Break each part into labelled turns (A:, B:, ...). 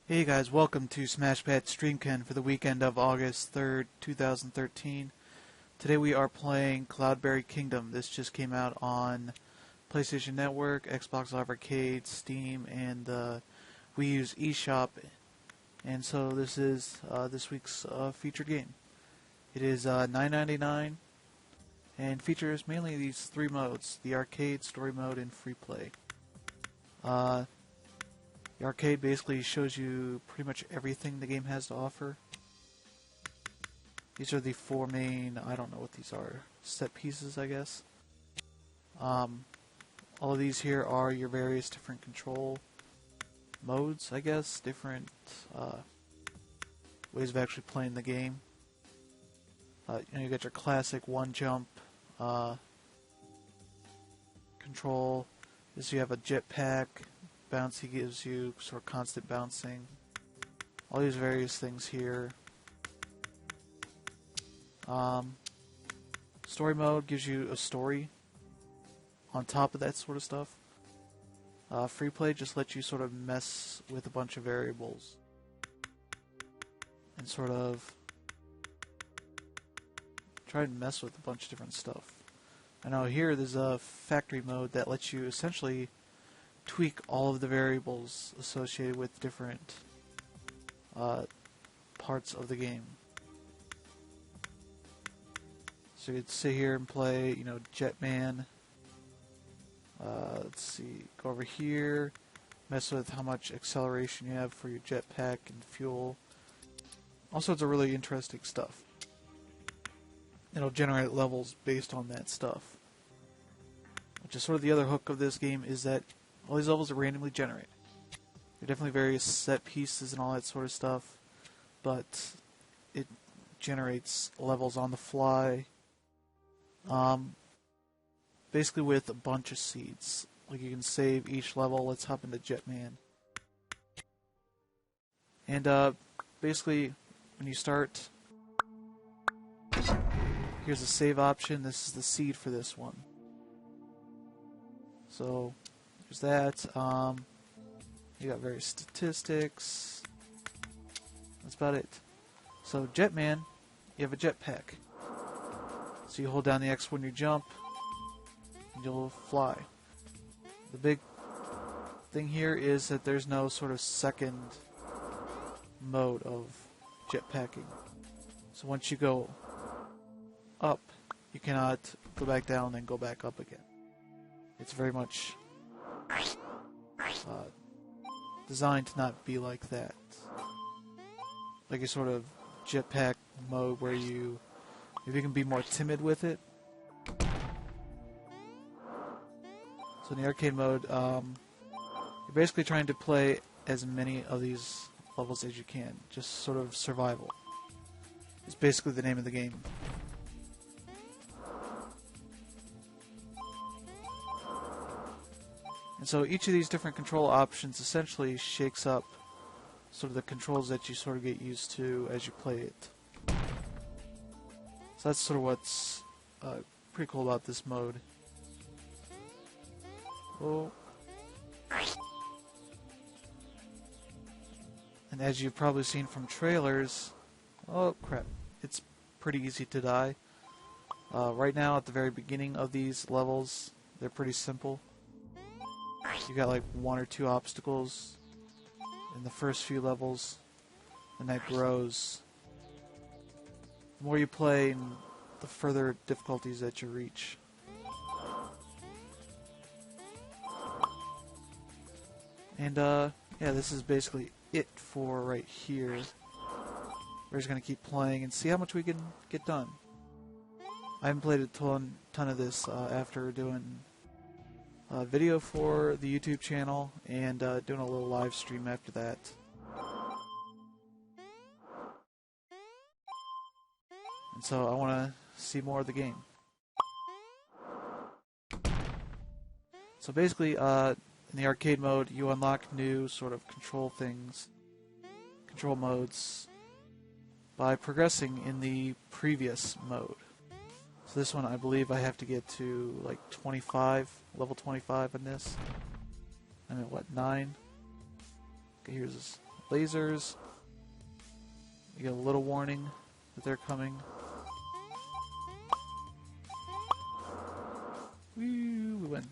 A: Hey guys, welcome to SmashPad Streamkend for the weekend of August 3rd, 2013. Today we are playing Cloudberry Kingdom. This just came out on PlayStation Network, Xbox Live Arcade, Steam, and the Wii U's eShop. And so this is this week's featured game. It is $9.99 and features mainly these three modes: the arcade, story mode, and free play. The arcade basically shows you pretty much everything the game has to offer. These are the four main, I don't know what these are, set pieces, I guess. All of these here are your various different control modes, I guess, different ways of actually playing the game. You got your classic one jump control. This you have a jetpack. Bouncy gives you sort of constant bouncing. All these various things here. Story mode gives you a story on top of that sort of stuff. Free play just lets you sort of mess with a bunch of variables and sort of try and mess with a bunch of different stuff. I know here there's a factory mode that lets you essentially tweak all of the variables associated with different parts of the game. So you could sit here and play, Jetman. Let's see, go over here, mess with how much acceleration you have for your jetpack and fuel. All sorts of really interesting stuff. It'll generate levels based on that stuff. Which is sort of the other hook of this game, is that all these levels are randomly generated. There are definitely various set pieces and all that sort of stuff, but it generates levels on the fly, basically with a bunch of seeds. Like you can save each level. Let's hop into Jetman. And basically, when you start, here's a save option. This is the seed for this one. So there's that. You got various statistics. That's about it. So Jetman, you have a jetpack. So you hold down the X when you jump, and you'll fly. The big thing here is that there's no sort of second mode of jetpacking. So once you go up, you cannot go back down and go back up again. It's very much designed to not be like that. Like a sort of jetpack mode where you maybe can be more timid with it. So in the arcade mode, you're basically trying to play as many of these levels as you can. Just sort of survival. It's basically the name of the game. And so each of these different control options essentially shakes up sort of the controls that you sort of get used to as you play it. So that's sort of what's pretty cool about this mode. Oh. And as you've probably seen from trailers, oh crap, it's pretty easy to die. Right now at the very beginning of these levels, they're pretty simple. You got like one or two obstacles in the first few levels, and that grows. The more you play, and the further difficulties that you reach. And yeah, this is basically it for right here. We're just gonna keep playing and see how much we can get done. I haven't played a ton of this after doing video for the YouTube channel and doing a little live stream after that. And so I want to see more of the game. So basically, in the arcade mode, you unlock new sort of control modes, by progressing in the previous mode. So this one, I believe I have to get to like 25, level 25 in this. I'm at what, 9? Okay, here's lasers. You get a little warning that they're coming. Woo, we win.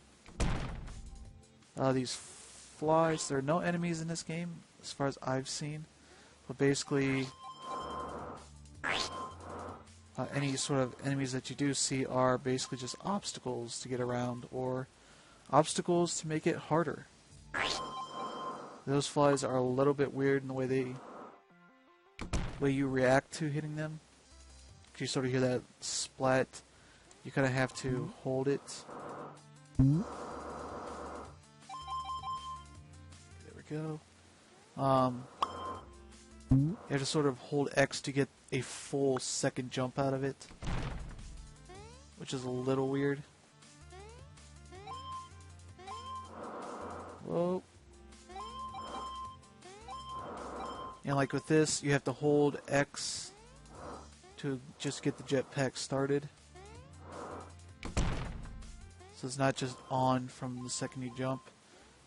A: These flies, there are no enemies in this game as far as I've seen, but basically any sort of enemies that you do see are basically just obstacles to get around or obstacles to make it harder. Those flies are a little bit weird in the way you react to hitting them. You sort of hear that splat. You kind of have to hold it. There we go. You have to sort of hold X to get a full second jump out of it, which is a little weird. Whoa. And like with this, you have to hold X to just get the jetpack started. So it's not just on from the second you jump,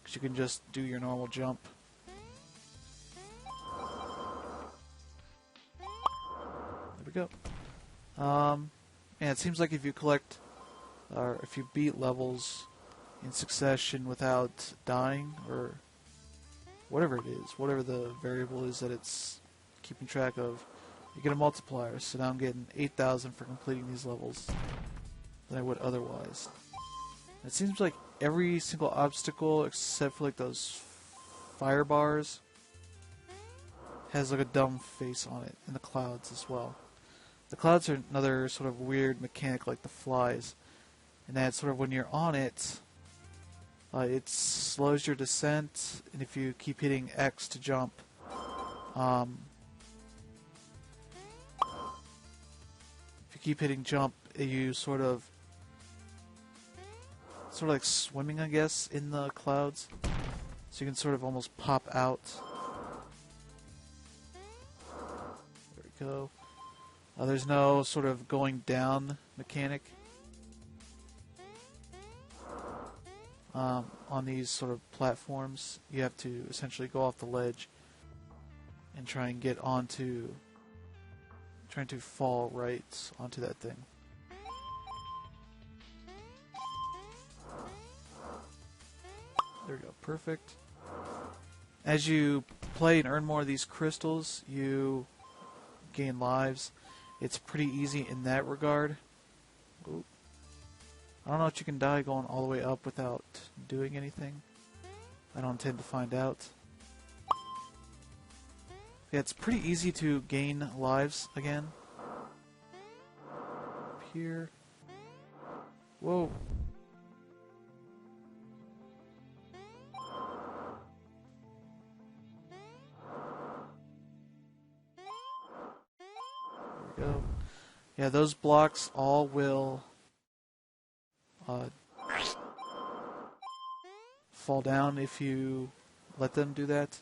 A: because you can just do your normal jump. There we go. And it seems like if you collect, or if you beat levels in succession without dying, or whatever it is, whatever the variable is that it's keeping track of, you get a multiplier. So now I'm getting 8,000 for completing these levels than I would otherwise. It seems like every single obstacle except for like those fire bars has like a dumb face on it, and the clouds as well. The clouds are another sort of weird mechanic like the flies, and that sort of when you're on it, it slows your descent, and if you keep hitting X to jump, if you keep hitting jump, you sort of like swimming, I guess, in the clouds, so you can sort of almost pop out. There we go. There's no sort of going down mechanic on these sort of platforms. You have to essentially go off the ledge and try and get onto, trying to fall right onto that thing. There we go, perfect. As you play and earn more of these crystals, you gain lives. It's pretty easy in that regard. Oop. I don't know if you can die going all the way up without doing anything. I don't intend to find out. Yeah, it's pretty easy to gain lives again. Up here. Whoa. There we go. Yeah, those blocks all will fall down if you let them do that.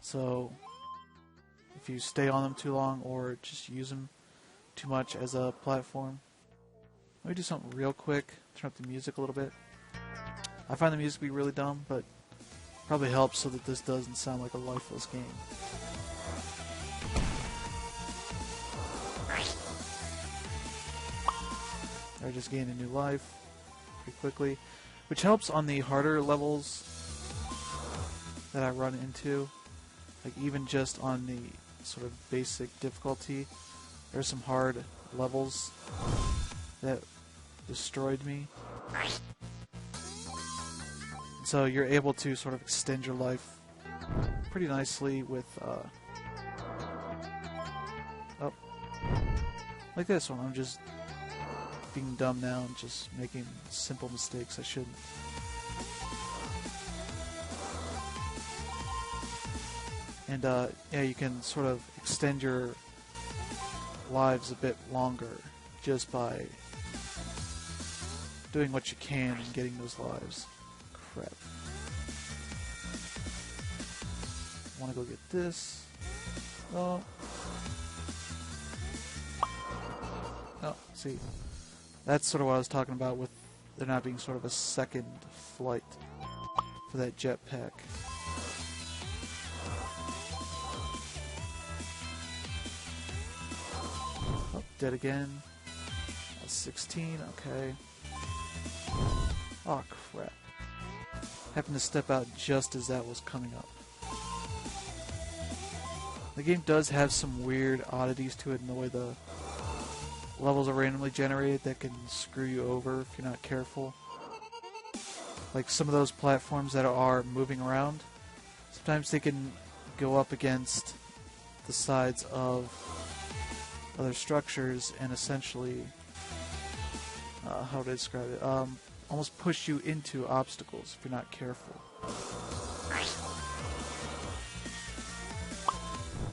A: So if you stay on them too long or just use them too much as a platform. Let me do something real quick. Turn up the music a little bit. I find the music to be really dumb, but probably helps so that this doesn't sound like a lifeless game. I just gained a new life pretty quickly, which helps on the harder levels that I run into. Like even just on the sort of basic difficulty, there's some hard levels that destroyed me. So you're able to sort of extend your life pretty nicely with oh, like this one. I'm just being dumb now and just making simple mistakes I shouldn't. And yeah, you can sort of extend your lives a bit longer just by doing what you can and getting those lives. Crap. I want to go get this. Oh. Oh, see. That's sort of what I was talking about with there not being sort of a second flight for that jetpack. Dead again. That's 16, okay. Oh crap. Happened to step out just as that was coming up. The game does have some weird oddities to it in the way the levels are randomly generated that can screw you over if you're not careful. Like some of those platforms that are moving around, sometimes they can go up against the sides of other structures and essentially, how to describe it, almost push you into obstacles if you're not careful.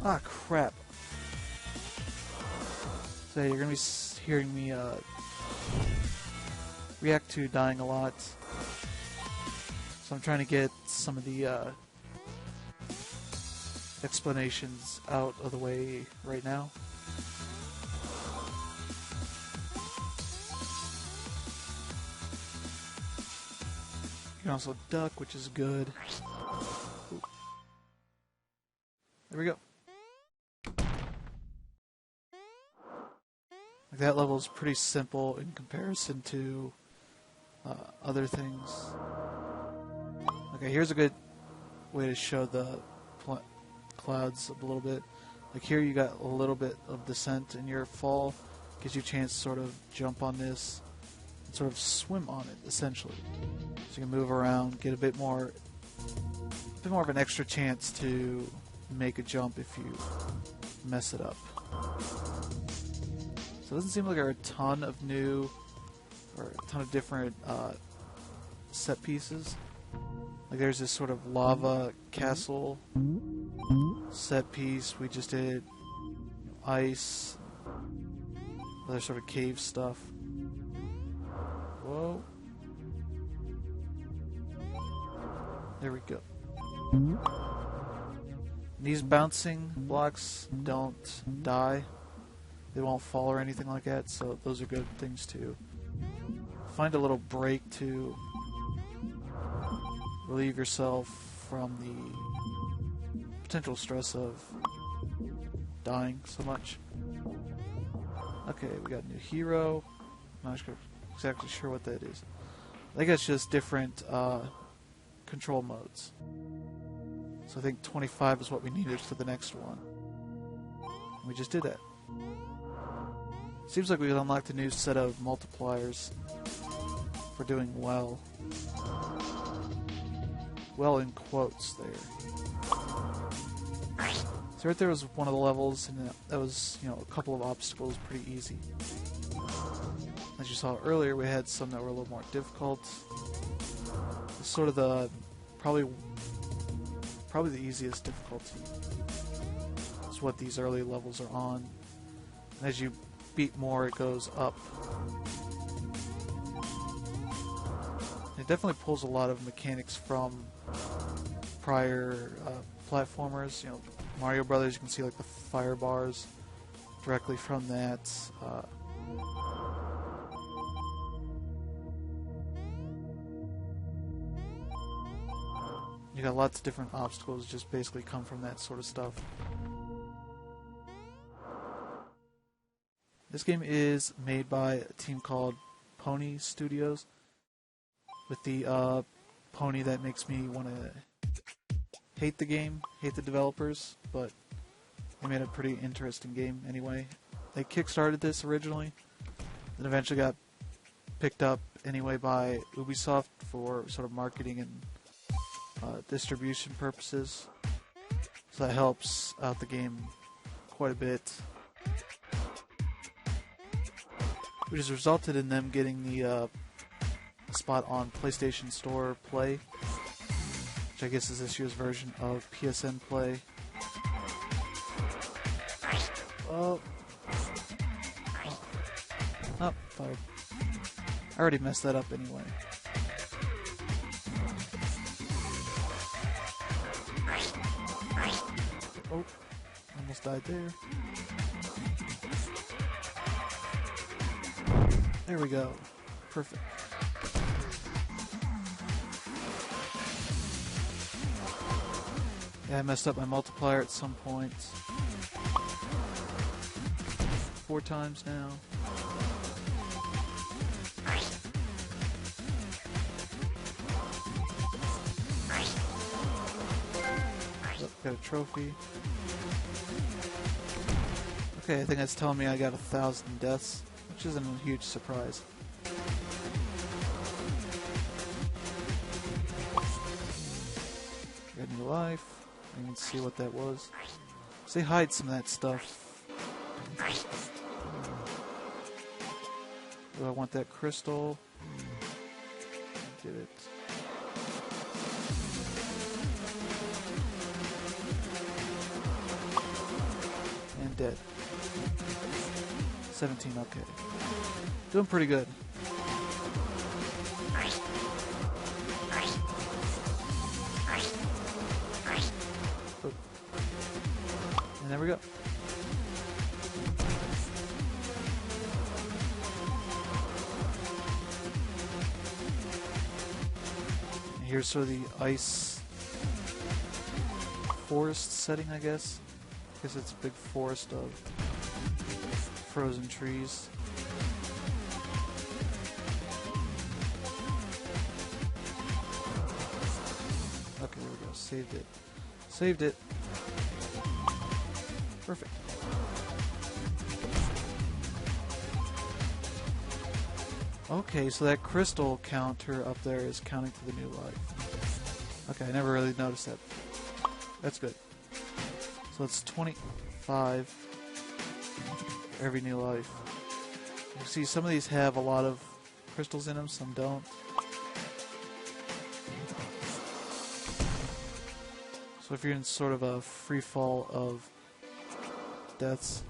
A: Ah, crap. So you're going to be hearing me react to dying a lot. So I'm trying to get some of the explanations out of the way right now. You can also duck, which is good. Ooh. There we go. Like that level is pretty simple in comparison to other things. Okay, here's a good way to show the clouds a little bit. Like here you got a little bit of descent in your fall. Gives you a chance to sort of jump on this and sort of swim on it, essentially. So you can move around, get a bit more of an extra chance to make a jump if you mess it up. So it doesn't seem like there are a ton of new or a ton of different set pieces. Like there's this sort of lava castle set piece. We just did ice, other sort of cave stuff. Whoa. There we go. These bouncing blocks don't die. They won't fall or anything like that, so those are good things to find a little break to relieve yourself from the potential stress of dying so much. Okay, we got a new hero. I'm not exactly sure what that is. I think it's just different control modes. So I think 25 is what we needed for the next one. We just did that. Seems like we unlocked a new set of multipliers for doing well. Well in quotes there. So right there was one of the levels, and that was, you know, a couple of obstacles, pretty easy. As you saw earlier, we had some that were a little more difficult. It's sort of the probably the easiest difficulty. It's what these early levels are on. And as you beat more, it goes up. It definitely pulls a lot of mechanics from prior platformers. You know, Mario Brothers, you can see like the fire bars directly from that. You got lots of different obstacles just basically come from that sort of stuff. This game is made by a team called Pony Studios, with the pony that makes me want to hate the game, hate the developers, but they made a pretty interesting game anyway. They kickstarted this originally, then eventually got picked up anyway by Ubisoft for sort of marketing and distribution purposes, so that helps out the game quite a bit, which has resulted in them getting the spot on PlayStation Store Play, which I guess is this year's version of PSN Play. Oh, fired. I already messed that up anyway. Oh, almost died there. There we go. Perfect. Yeah, I messed up my multiplier at some point. 4 times now. Oh, got a trophy. Okay, I think that's telling me I got 1,000 deaths, which isn't a huge surprise. Got new life. I can see what that was. So they hide some of that stuff. Do I want that crystal? Get it. And dead. 17, okay. Doing pretty good. Oh. And there we go. And here's sort of the ice forest setting, I guess. I guess it's a big forest of frozen trees. Okay, there we go. Saved it. Saved it. Perfect. Okay, so that crystal counter up there is counting to the new life. Okay, I never really noticed that. That's good. So it's 25 for every new life. You see, some of these have a lot of crystals in them, some don't. So if you're in sort of a free fall of deaths,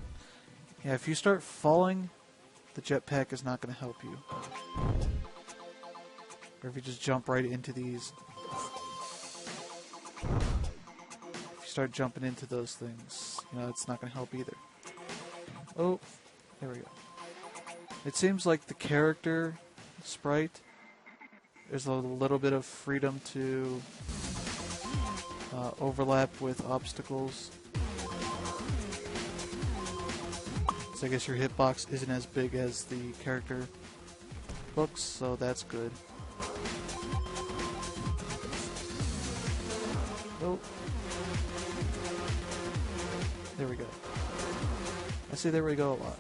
A: yeah, if you start falling, the jetpack is not going to help you. Or if you just jump right into these. If you start jumping into those things, you know, it's not going to help either. Oh, there we go. It seems like the character sprite, there's a little bit of freedom to overlap with obstacles. So I guess your hitbox isn't as big as the character books, so that's good. Oh. There we go. I say there we go a lot.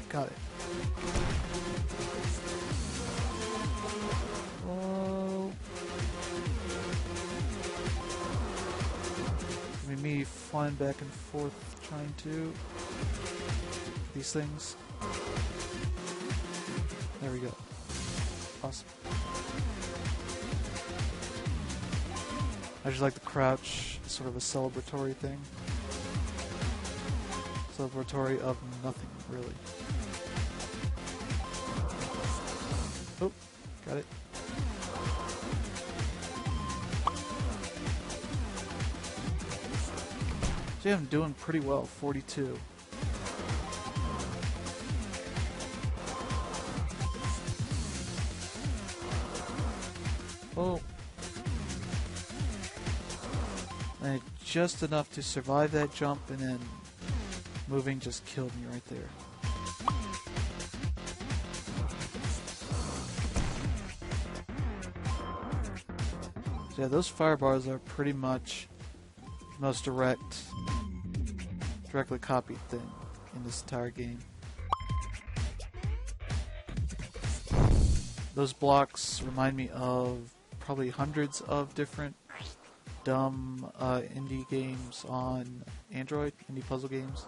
A: Got it. Oh. I mean, me flying back and forth trying to these things. There we go. Awesome. I just like the crouch, sort of a celebratory thing. Celebratory of nothing, really. Oh, got it. So yeah, I'm doing pretty well, 42. Oh. And just enough to survive that jump, and then moving just killed me right there. So yeah, those fire bars are pretty much the most directly copied thing in this entire game. Those blocks remind me of probably hundreds of different dumb indie games on Android, indie puzzle games.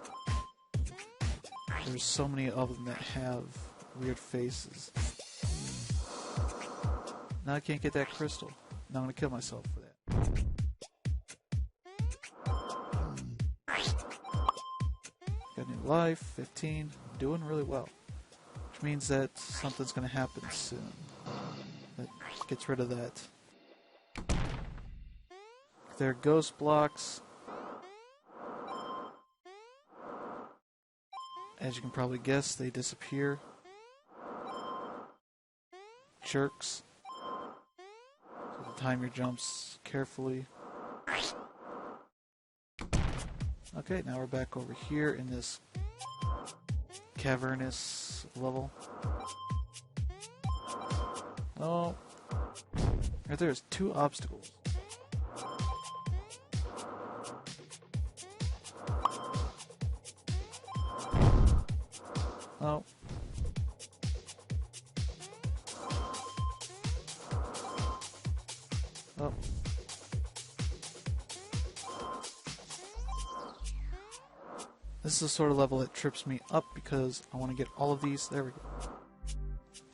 A: There's so many of them that have weird faces. Now I can't get that crystal. Now I'm gonna kill myself for that. Got new life, 15, doing really well. Which means that something's gonna happen soon. That gets rid of that. They're ghost blocks. As you can probably guess, they disappear. Jerks. So time your jumps carefully. Okay, now we're back over here in this cavernous level. Oh, right there's 2 obstacles. Oh. Oh. This is the sort of level that trips me up because I want to get all of these. There we go.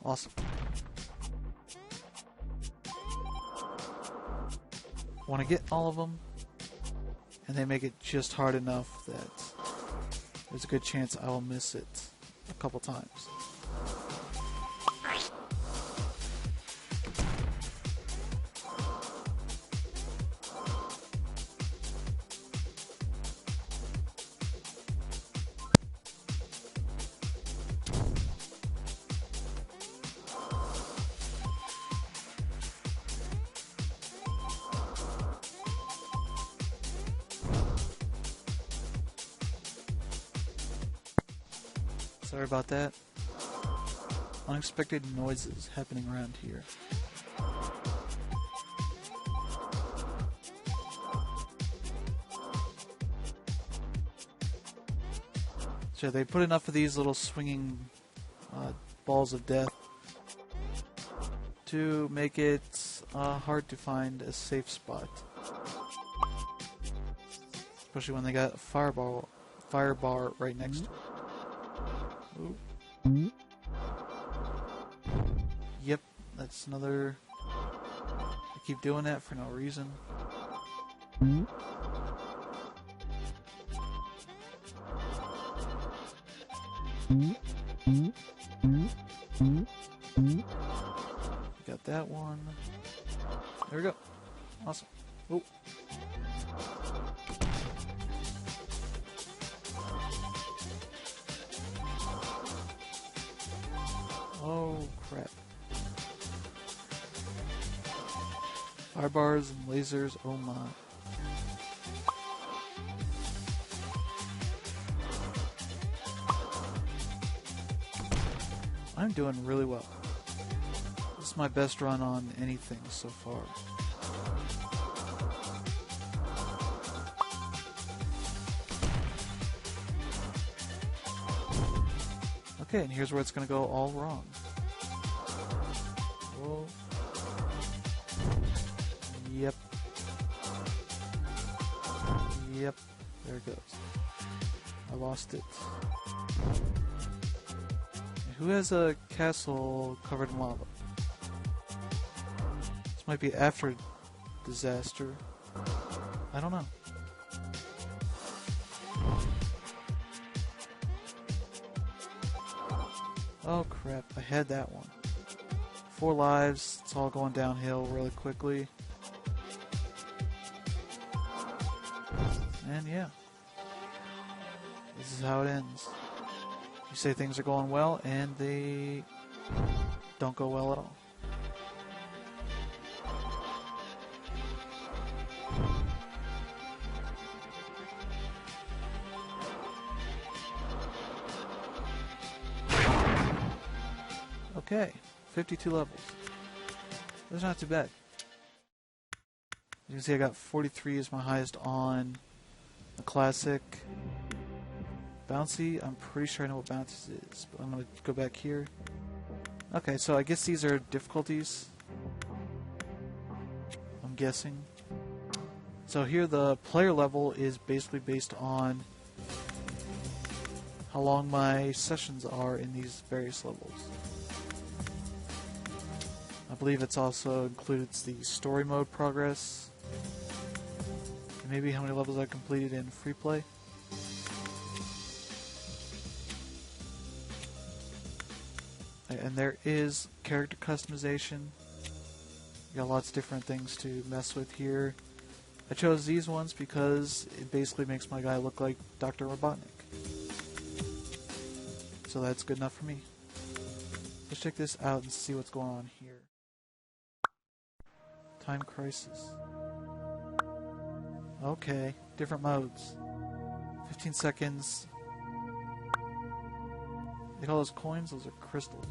A: Awesome. I want to get all of them, and they make it just hard enough that there's a good chance I will miss it a couple times. Sorry about that. Unexpected noises happening around here. So they put enough of these little swinging balls of death to make it hard to find a safe spot. Especially when they got a fire bar right next to it. Ooh. Yep, that's another... I keep doing that for no reason. Got that one. There we go. Awesome. Oh. Oh, crap. Fire bars and lasers, oh my. I'm doing really well. This is my best run on anything so far. Okay, and here's where it's going to go all wrong. Whoa. Yep. Yep. There it goes. I lost it. Who has a castle covered in lava? This might be after disaster. I don't know. Oh crap, I had that one. 4 lives, it's all going downhill really quickly. And yeah. This is how it ends. You say things are going well, and they don't go well at all. Okay, 52 levels. That's not too bad. You can see I got 43 as my highest on the classic. Bouncy, I'm pretty sure I know what bouncy is, but I'm going to go back here. Okay, so I guess these are difficulties. I'm guessing. So here the player level is basically based on how long my sessions are in these various levels. I believe it's also includes the story mode progress, and maybe how many levels I completed in free play. And there is character customization. You got lots of different things to mess with here. I chose these ones because it basically makes my guy look like Dr. Robotnik. So that's good enough for me. Let's check this out and see what's going on here. Time Crisis. Okay, different modes. 15 seconds. They call those coins? Those are crystals.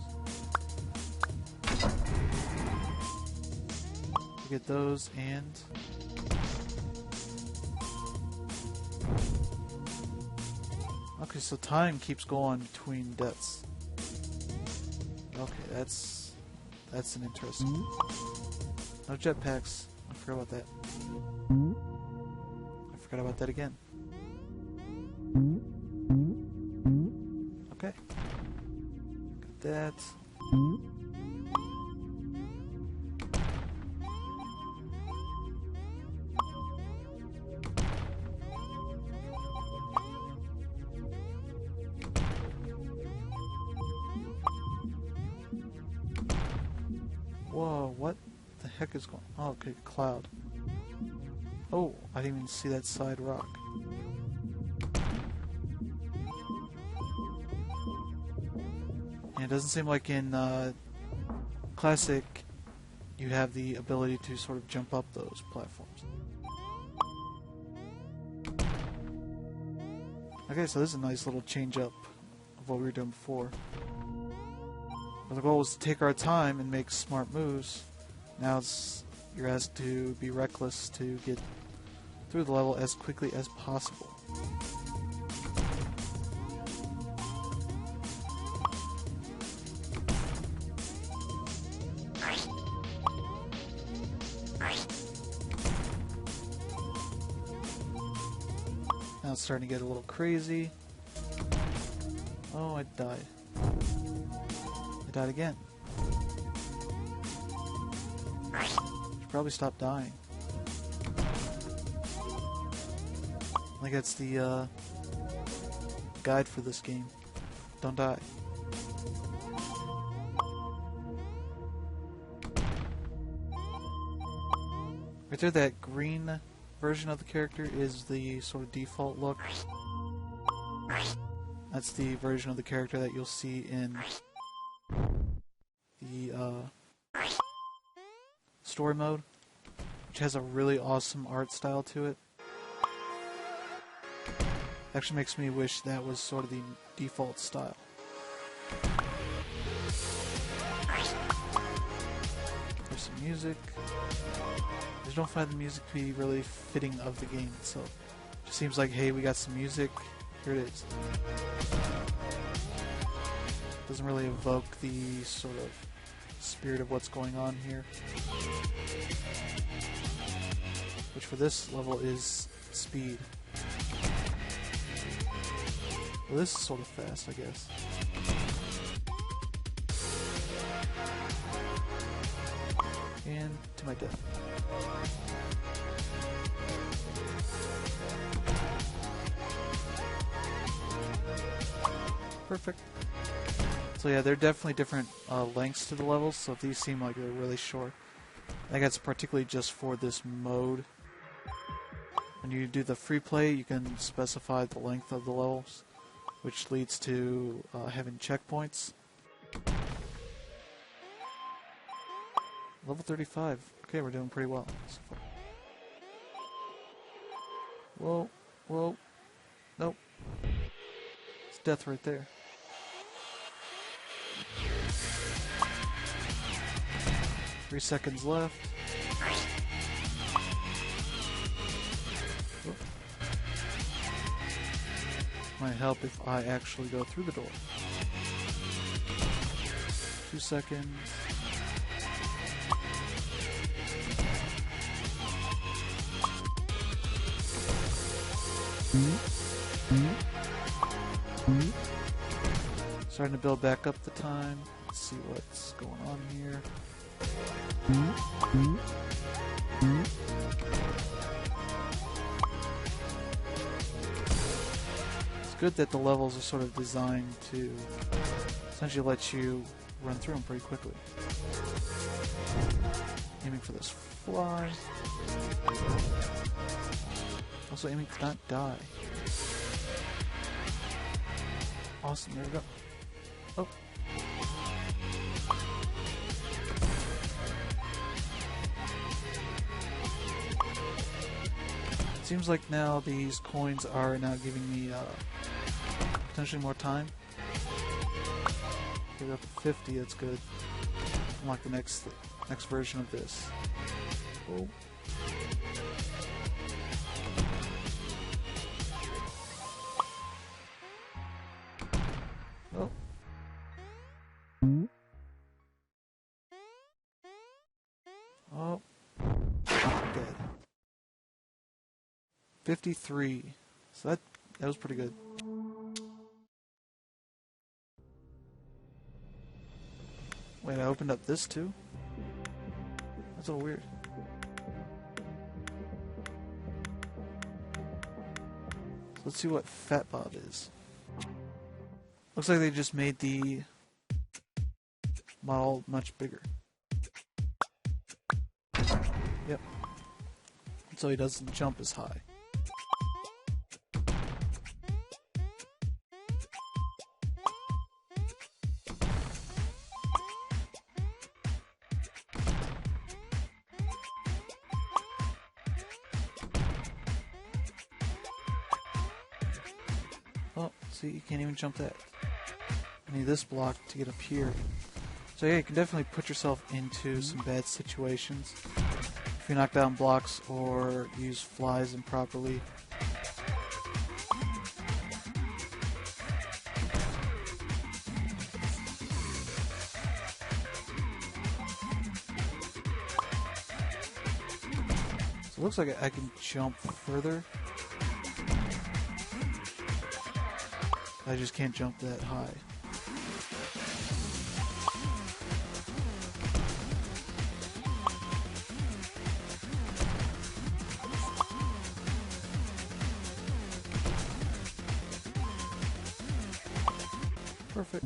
A: You get those and... Okay, so time keeps going between deaths. Okay, that's an interesting. No jetpacks. I forgot about that. I forgot about that again. Okay. Got that. Whoa, what the heck is going on? Oh, okay, cloud. Oh, I didn't even see that side rock. And it doesn't seem like in Classic you have the ability to sort of jump up those platforms. Okay, so this is a nice little change up of what we were doing before. Well, the goal was to take our time and make smart moves. Now you're asked to be reckless to get through the level as quickly as possible. Now it's starting to get a little crazy. Oh, I died. I died again. Should probably stop dying. I think that's the guide for this game. Don't die. Right there, that green version of the character is the sort of default look. That's the version of the character that you'll see in the story mode, which has a really awesome art style to it. Actually makes me wish that was sort of the default style. There's some music. I just don't find the music to be really fitting of the game itself. It just seems like, hey, we got some music, here it is. Doesn't really evoke the sort of spirit of what's going on here. Which for this level is speed. Well, this is sort of fast, I guess. And to my death. Perfect. So yeah, there are definitely different lengths to the levels, so if these seem like they're really short, I think that's particularly just for this mode. When you do the free play, you can specify the length of the levels, which leads to having checkpoints. Level 35. Okay, we're doing pretty well so far. Whoa, whoa. Nope. It's death right there. Three seconds left. Whoop. Might help if I actually go through the door. 2 seconds. Starting to build back up the time. Let's see what's going on here. It's good that the levels are sort of designed to essentially let you run through them pretty quickly. Aiming for this fly. Also aiming to not die. Awesome, there we go. Oh. seems like now these coins are now giving me potentially more time. Get up to 50, that's good. Unlock the next version of this. Oh. Oh. Oh. I'm dead. 53. So that was pretty good. Wait, I opened up this too? That's a little weird. So let's see what Fat Bob is. Looks like they just made the model much bigger. Yep. So he doesn't jump as high. Oh, see, you can't even jump that. I need this block to get up here. So yeah, you can definitely put yourself into some bad situations if you knock down blocks or use flies improperly. So it looks like I can jump further. I just can't jump that high. Perfect.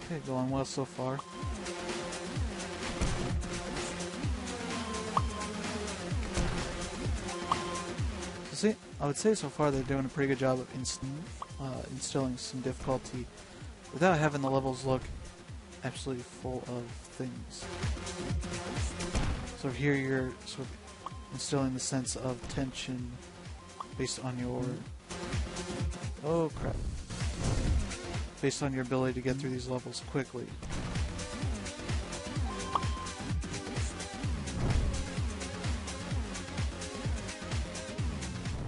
A: Okay, going well so far. So see, I would say so far they're doing a pretty good job of instilling some difficulty without having the levels look absolutely full of things. So here you're sort of instilling the sense of tension based on your... Oh crap. Based on your ability to get through these levels quickly.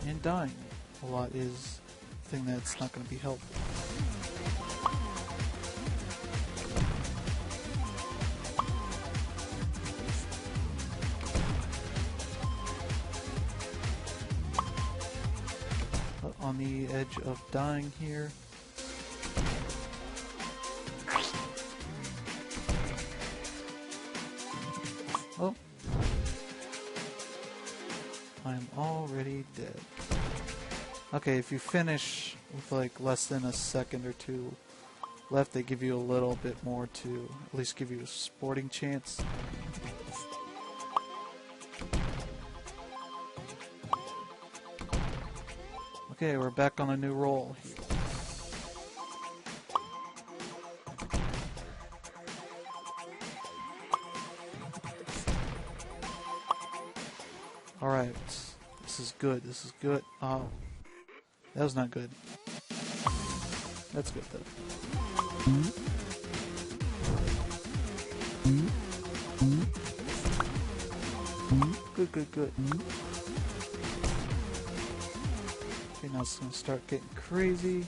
A: And dying a lot is a thing that's not going to be helpful. But on the edge of dying here. Oh. I'm already dead. Okay, if you finish with like less than a second or two left, they give you a little bit more to at least give you a sporting chance. Okay, we're back on a new roll here. Alright, this is good, this is good. Oh, that was not good. That's good though. Good, good, good. Okay, now it's gonna start getting crazy.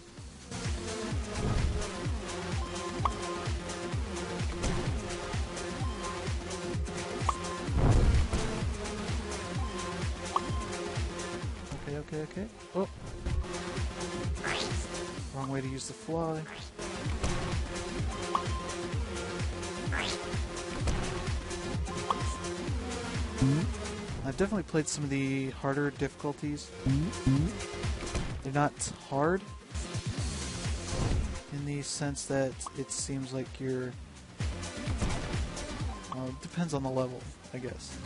A: Okay. Oh. Wrong way to use the fly. I've definitely played some of the harder difficulties. They're not hard in the sense that it seems like you're... depends on the level, I guess.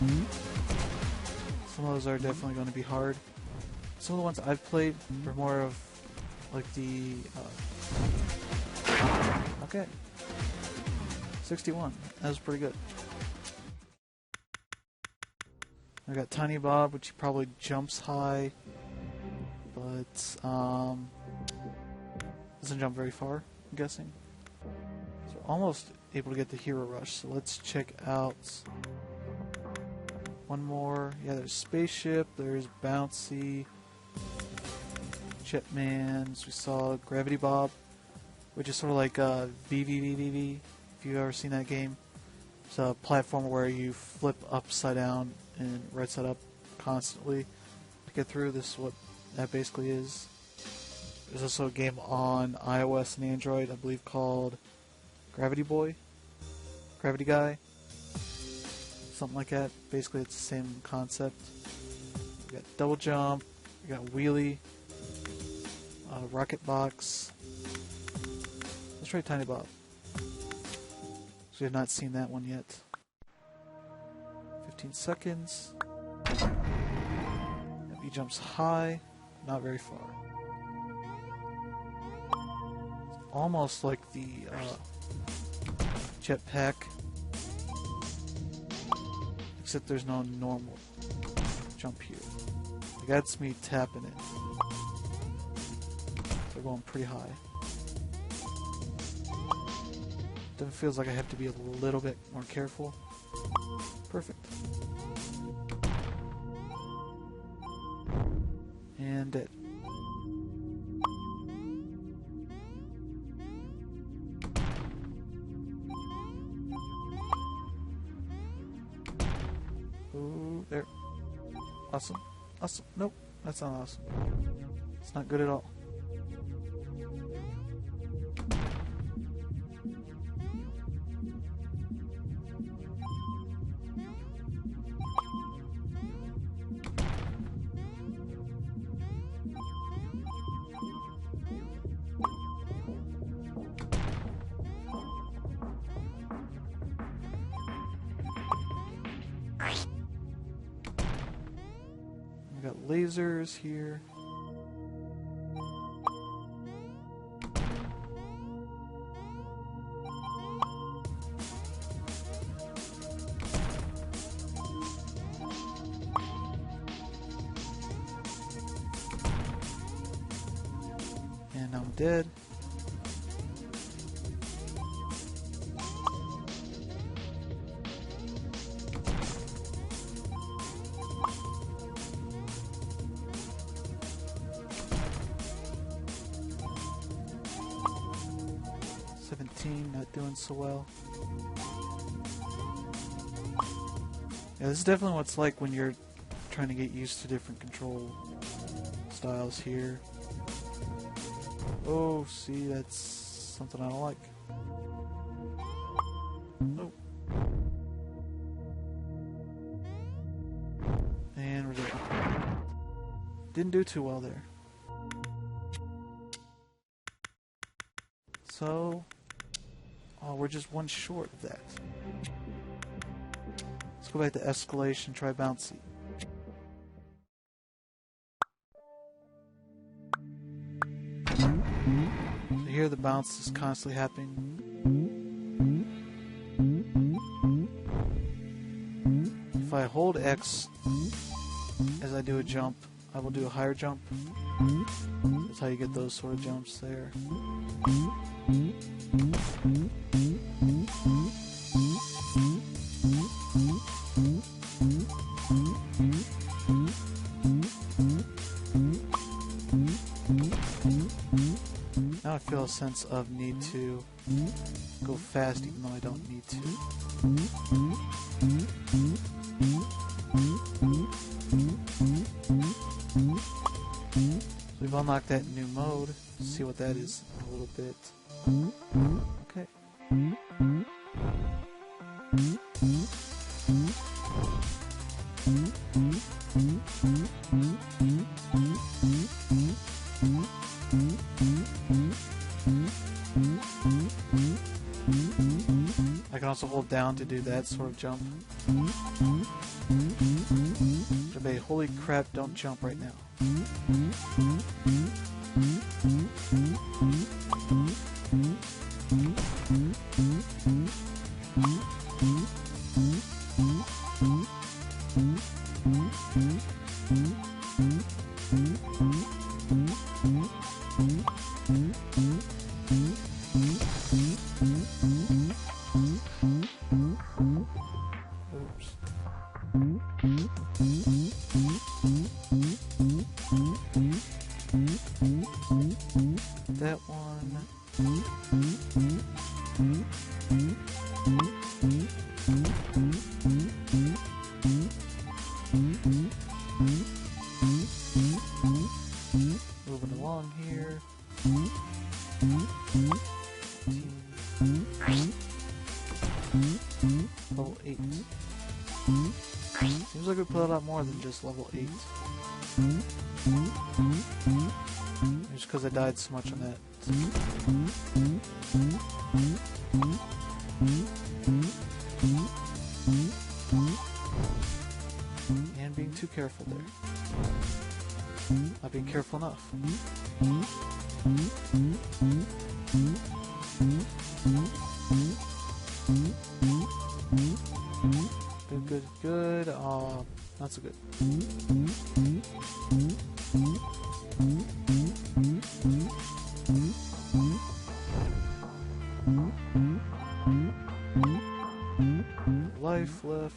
A: Some of those are definitely going to be hard. Some of the ones I've played are more of like the... okay. 61. That was pretty good. I got Tiny Bob, which he probably jumps high, but doesn't jump very far, I'm guessing. So almost able to get the Hero Rush. So let's check out one more. Yeah, there's Spaceship, there's Bouncy, Jetmans. We saw Gravity Bob, which is sort of like VVVVV, if you've ever seen that game. It's a platform where you flip upside down and right side up constantly to get through. This is what that basically is. There's also a game on iOS and Android, I believe, called Gravity Boy, Gravity Guy, something like that. Basically, it's the same concept. We got Double Jump, we got Wheelie, Rocket Box. Let's try Tiny Bob. So we have not seen that one yet. 15 seconds. He jumps high, not very far. It's almost like the jetpack, except there's no normal jump here. Like, that's me tapping it. So going pretty high. Definitely feels like I have to be a little bit more careful. Perfect. And dead. Ooh, there. Awesome. Awesome. Nope, that's not awesome. It's not good at all. We got lasers here. And I'm dead. Not doing so well. Yeah, this is definitely what it's like when you're trying to get used to different control styles here. Oh, see, that's something I don't like. Oh. And we're dead. Didn't do too well there. So... oh, we're just one short of that. Let's go back to escalation, try bouncy. So here the bounce is constantly happening. If I hold X as I do a jump, I will do a higher jump. That's how you get those sort of jumps there. Now I feel a sense of need to go fast even though I don't need to. So we've unlocked that new mode. Let's see what that is in a little bit. Okay. I can also hold down to do that sort of jump. Everybody, holy crap, don't jump right now. Oops. That one. Moving along here. Level 8. Seems like we put a lot more than just level 8. Just because I died so much on that. And being too careful there. Not being careful enough. Good, good, good. Not so good. Life left.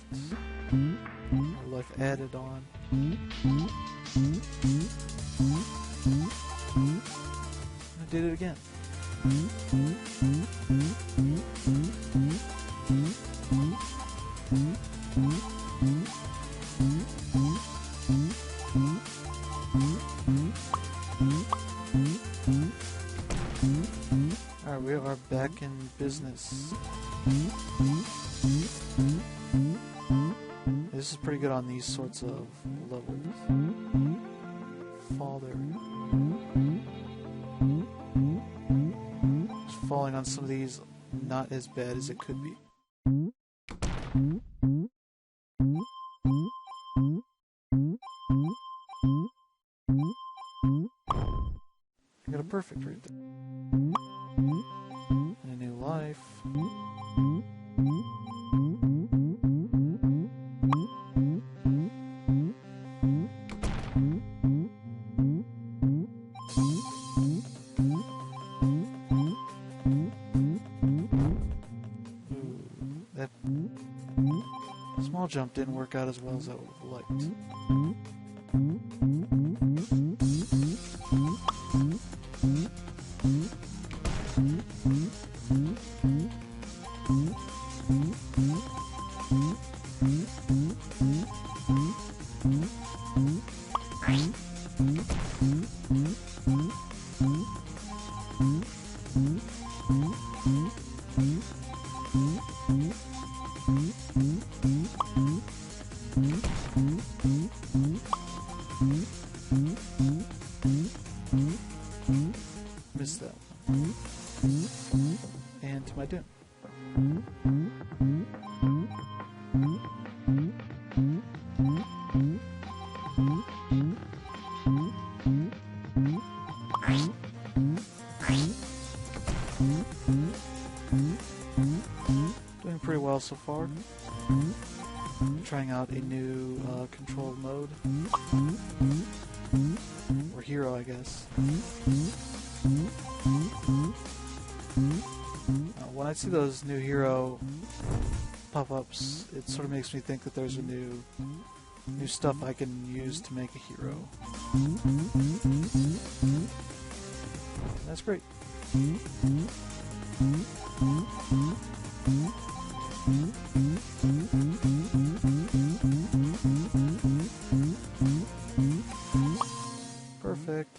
A: Life added on. I did it again. Alright, we are back in business. This is pretty good on these sorts of levels. Fall there. Just falling on some of these, not as bad as it could be. I got a perfect right there. And a new life. That small jump didn't work out as well as I would have liked. Missed that one. And to my doom. Doing pretty well so far. Trying out a new control mode. Or hero, I guess. When I see those new hero pop-ups, it sort of makes me think that there's a new stuff I can use to make a hero. That's great. Perfect.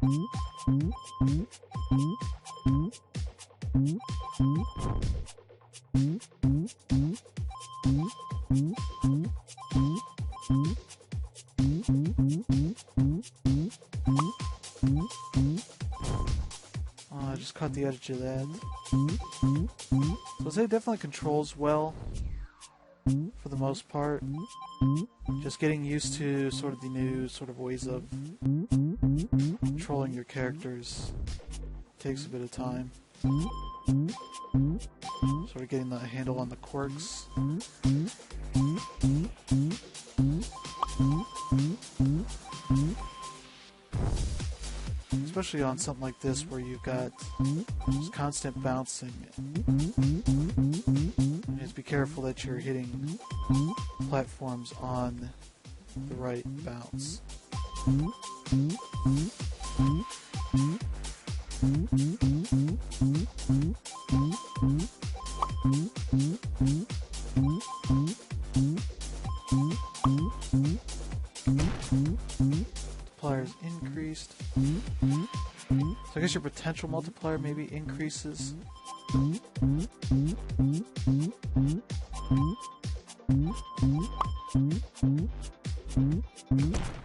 A: Oop. I just caught the edge of that. So I'd say it definitely controls well for the most part. Just getting used to sort of the new sort of ways of controlling your characters takes a bit of time. Sort of getting the handle on the quirks. Especially on something like this where you've got just constant bouncing. And just be careful that you're hitting platforms on the right bounce. Multipliers increased. So I guess your potential multiplier maybe increases.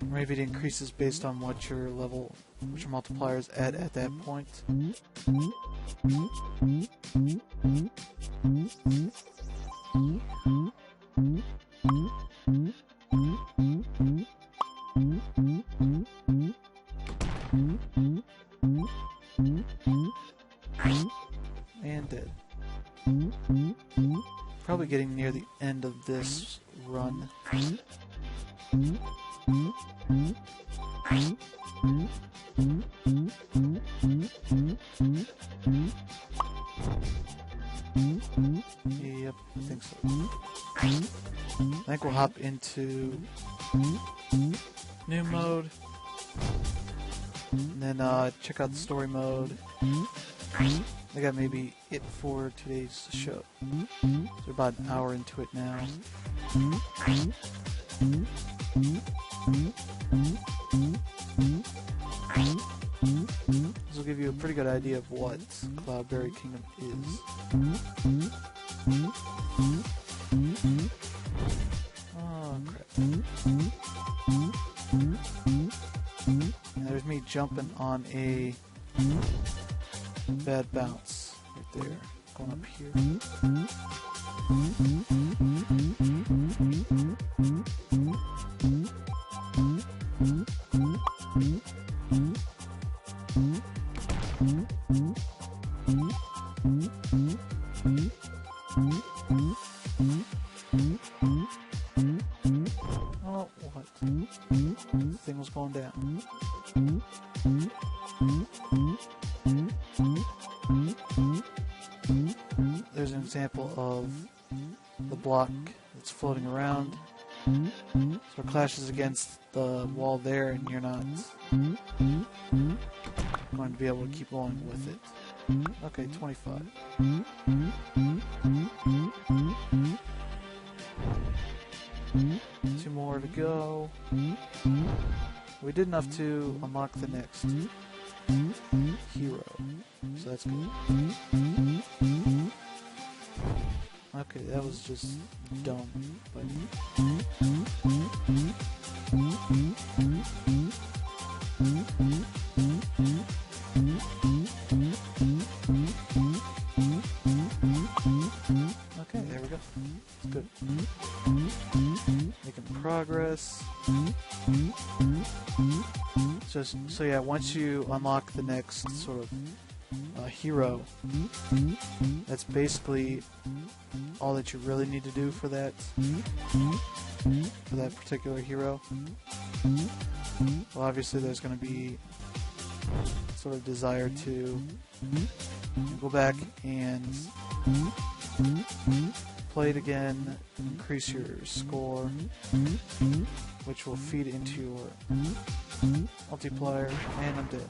A: Maybe it increases based on what your level, what your multiplier is at that point. And dead. Probably getting near the end of this run. Yep, I think so. I think we'll hop into new mode. And then check out the story mode. I got maybe it for today's show. So we're about an hour into it now. This will give you a pretty good idea of what Cloudberry Kingdom is. Oh crap. And there's me jumping on a bad bounce right there. Going up here. Oh, what? The thing was going down. There's an example of the block that's floating around. So it clashes against the wall there, and you're not going to be able to keep going with it. Okay, 25. Two more to go. We did enough to unlock the next hero, so that's good. Okay, that was just dumb. But okay, there we go. It's good. Making progress. So yeah, once you unlock the next sort of hero, that's basically all that you really need to do for that particular hero. Well, obviously there's going to be sort of desire to go back and play it again, increase your score, which will feed into your multiplier, and I'm dead.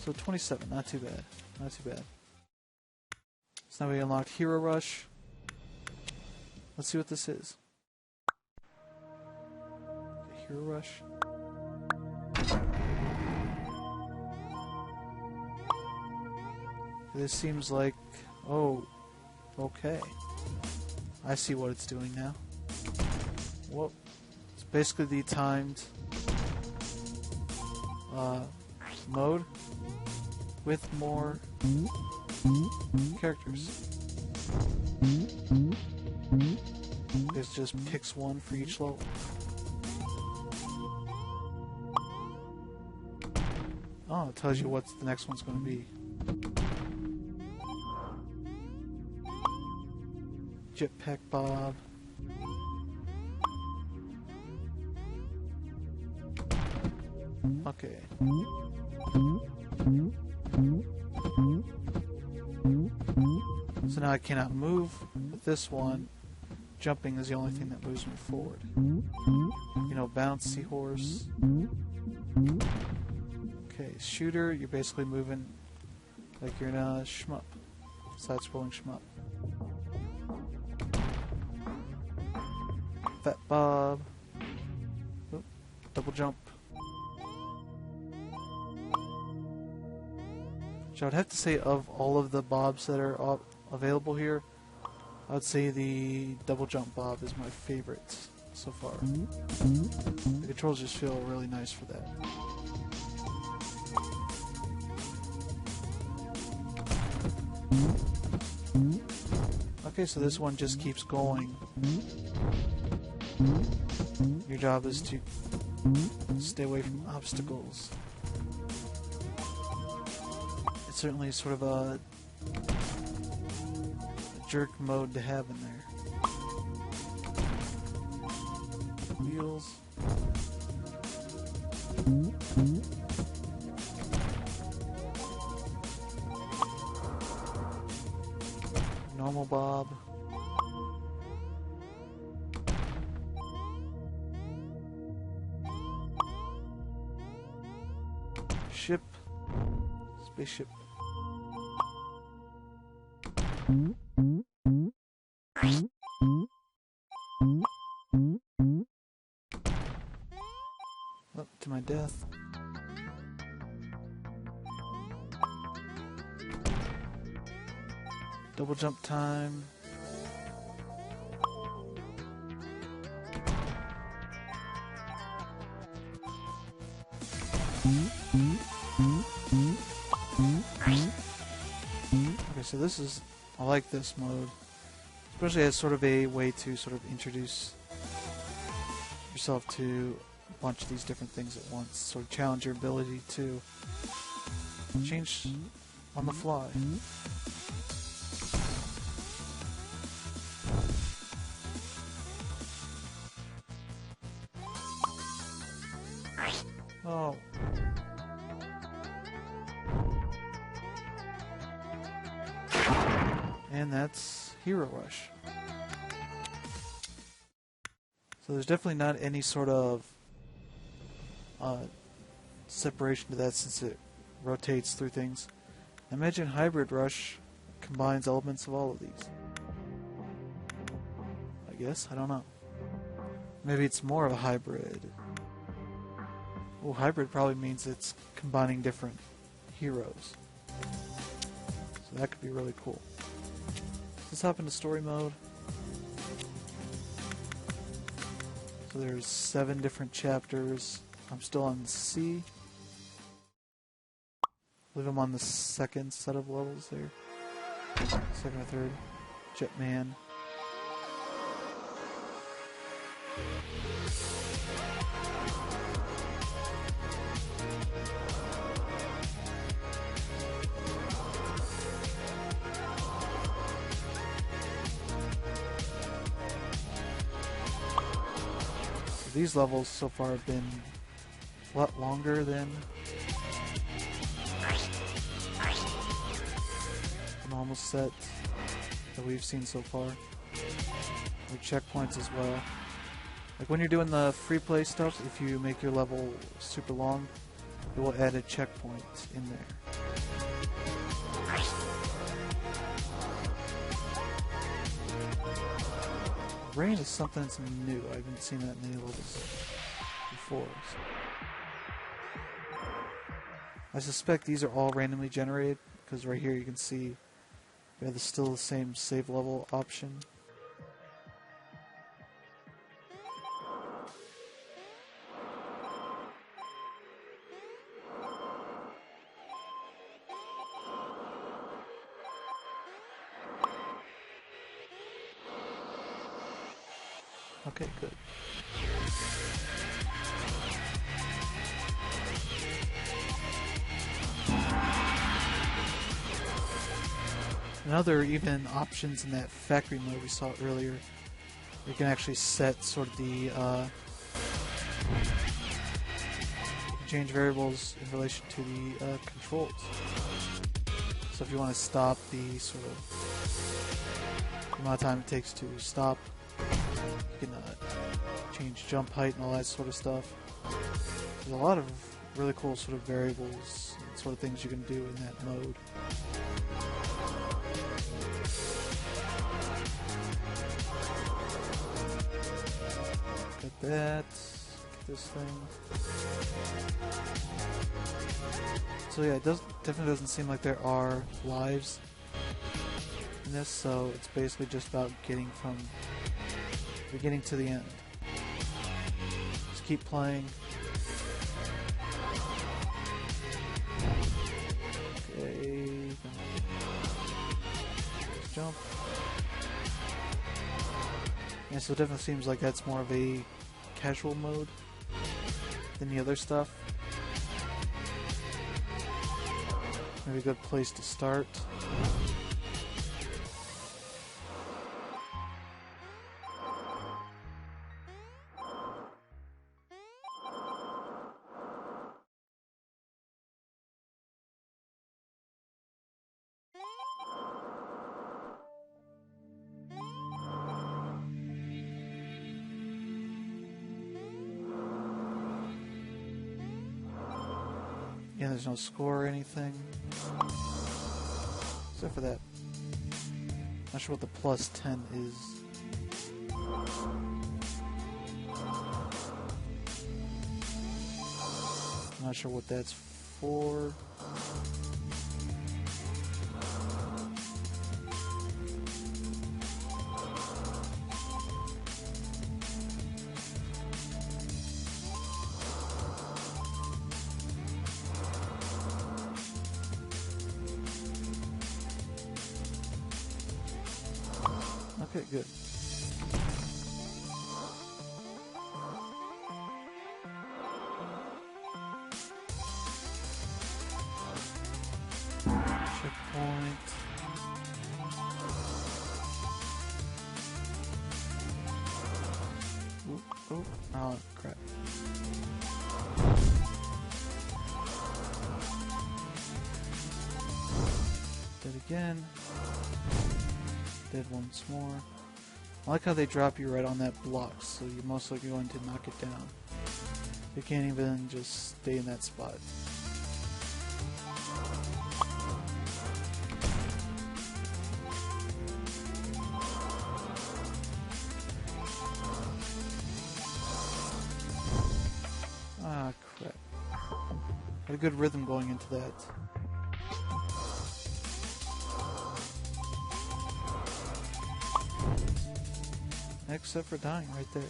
A: So 27, not too bad. Not too bad. So now we unlocked Hero Rush. Let's see what this is. Hero Rush. This seems like... Oh, okay. I see what it's doing now. Whoa. It's basically the timed mode with more characters. It just picks one for each level. Oh, it tells you what the next one's going to be. Jetpack Bob. Okay. So now I cannot move with this one. Jumping is the only thing that moves me forward. You know, bouncy horse. Okay, shooter, you're basically moving like you're in a shmup. Side-scrolling shmup. Fat Bob. Oop, double jump. So I'd have to say, of all of the Bobs that are available here, I would say the double jump Bob is my favorite so far. The controls just feel really nice for that. Okay, so this one just keeps going. Your job is to stay away from obstacles. It's certainly sort of a jerk mode to have in there. Wheels. Normal Bob. Ship. Spaceship. Up to my death. Double jump time. Okay, so this is... I like this mode. Especially as sort of a way to sort of introduce yourself to a bunch of these different things at once. Sort of challenge your ability to change on the fly. Oh. And that's Hero Rush. So there's definitely not any sort of separation to that since it rotates through things. I imagine Hybrid Rush combines elements of all of these. I guess? I don't know. Maybe it's more of a hybrid. Well, hybrid probably means it's combining different heroes. So that could be really cool. Let's hop into story mode. So there's 7 different chapters. I'm still on C. I believe I'm on the second set of levels there. Second or third. Jetman. These levels so far have been a lot longer than the normal set that we've seen so far. With checkpoints as well. Like when you're doing the free play stuff, if you make your level super long, it will add a checkpoint in there. Rain is something that's new. I haven't seen that in any levels before. So. I suspect these are all randomly generated because right here you can see we have still the same save level option. Okay, good. And other even options in that factory mode we saw earlier, you can actually set sort of the you can change variables in relation to the controls. So if you want to stop the sort of amount of time it takes to stop, you can change jump height and all that sort of stuff. There's a lot of really cool sort of variables and sort of things you can do in that mode. Get that. Get this thing. So yeah, it definitely doesn't seem like there are lives in this, so it's basically just about getting from the beginning to the end. Just keep playing. Okay. Just jump. Yeah, so it definitely seems like that's more of a casual mode than the other stuff. Maybe a good place to start. Yeah, there's no score or anything. Except for that. Not sure what the plus 10 is. Not sure what that's for. Okay, good. Checkpoint. Oop, oop. Oh, crap. Dead again. Dead once more. I like how they drop you right on that block, so you're most likely going to knock it down. You can't even just stay in that spot. Ah, crap. Had a good rhythm going into that. Except for dying right there.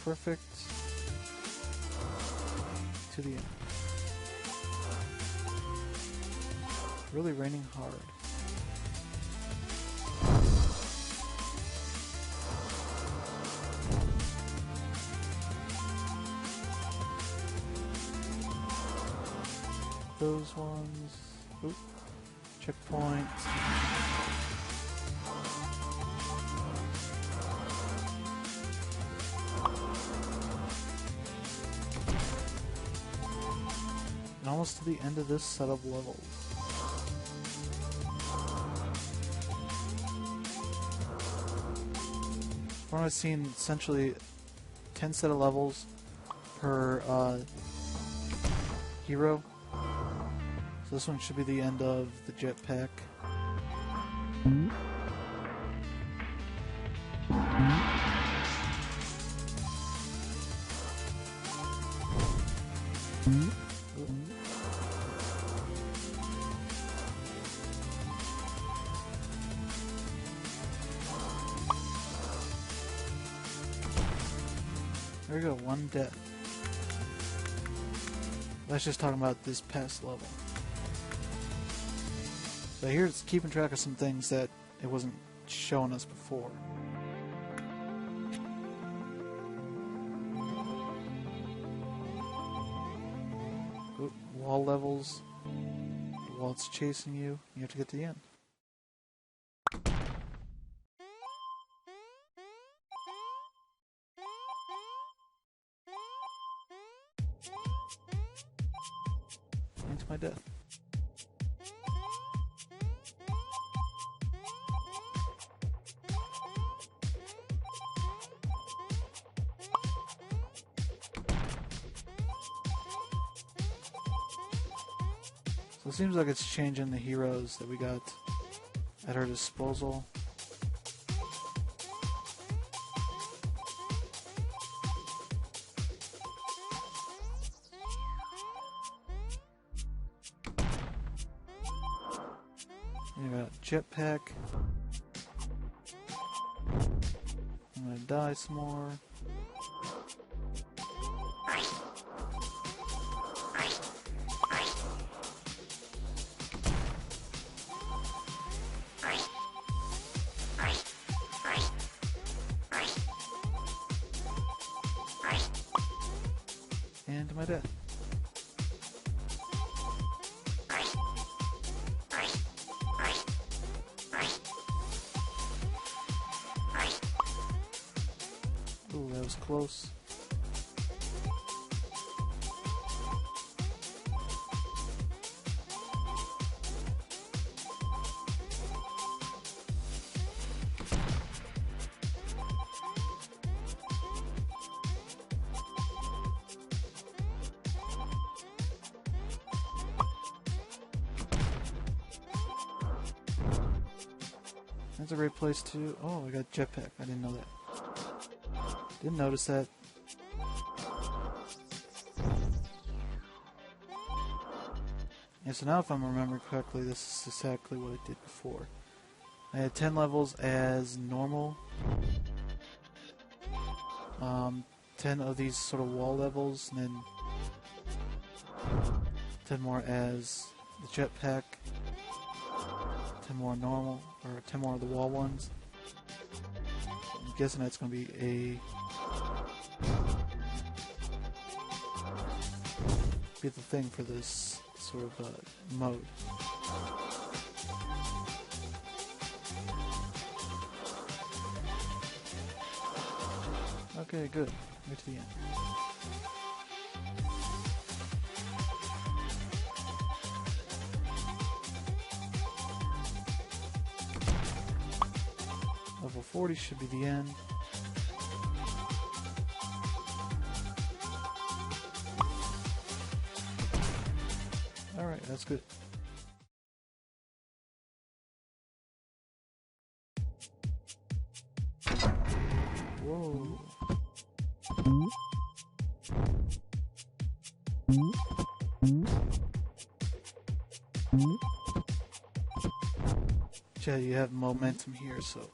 A: Perfect. To the end. Really raining hard. Those ones. Oop. Checkpoint. And almost to the end of this set of levels. From what I've seen, essentially 10 set of levels per hero. So this one should be the end of the jetpack. There we go, 1 death. That's just talking about this past level. So here it's keeping track of some things that it wasn't showing us before. Oop, wall levels. While it's chasing you, you have to get to the end. Into my death. So it seems like it's changing the heroes that we got at our disposal. You got jetpack. I'm gonna die some more. And to my death. Ooh, that was close. That's a great place to... Oh, I got jetpack. I didn't know that. Didn't notice that. Yeah, so now if I'm remembering correctly, this is exactly what I did before. I had 10 levels as normal. 10 of these sort of wall levels, and then 10 more as the jetpack. 10 more normal, or 10 more of the wall ones. I'm guessing that's going to be the thing for this sort of mode. Okay, good. Right to the end. Level 40 should be the end. Alright, that's good. Whoa. Yeah, you have momentum here, so...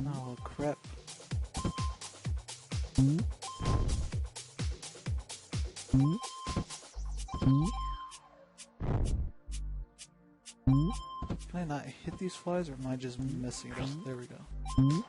A: Oh, crap. Can I not hit these flies, or am I just messing it up? There we go. Oh.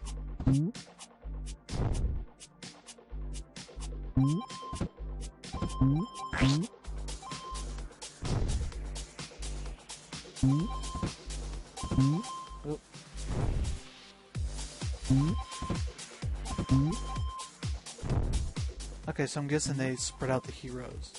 A: Okay, so I'm guessing they spread out the heroes.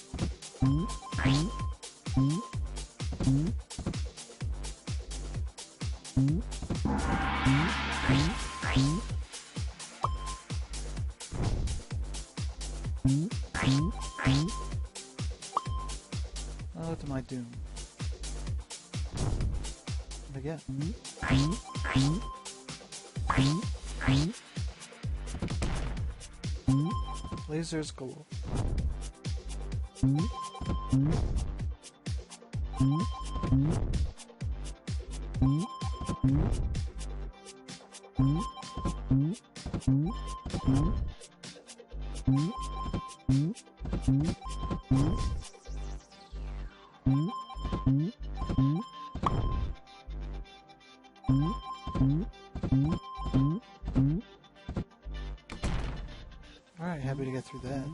A: Oh, to my doom. Again. Lasers galore. Alright, happy to get through that.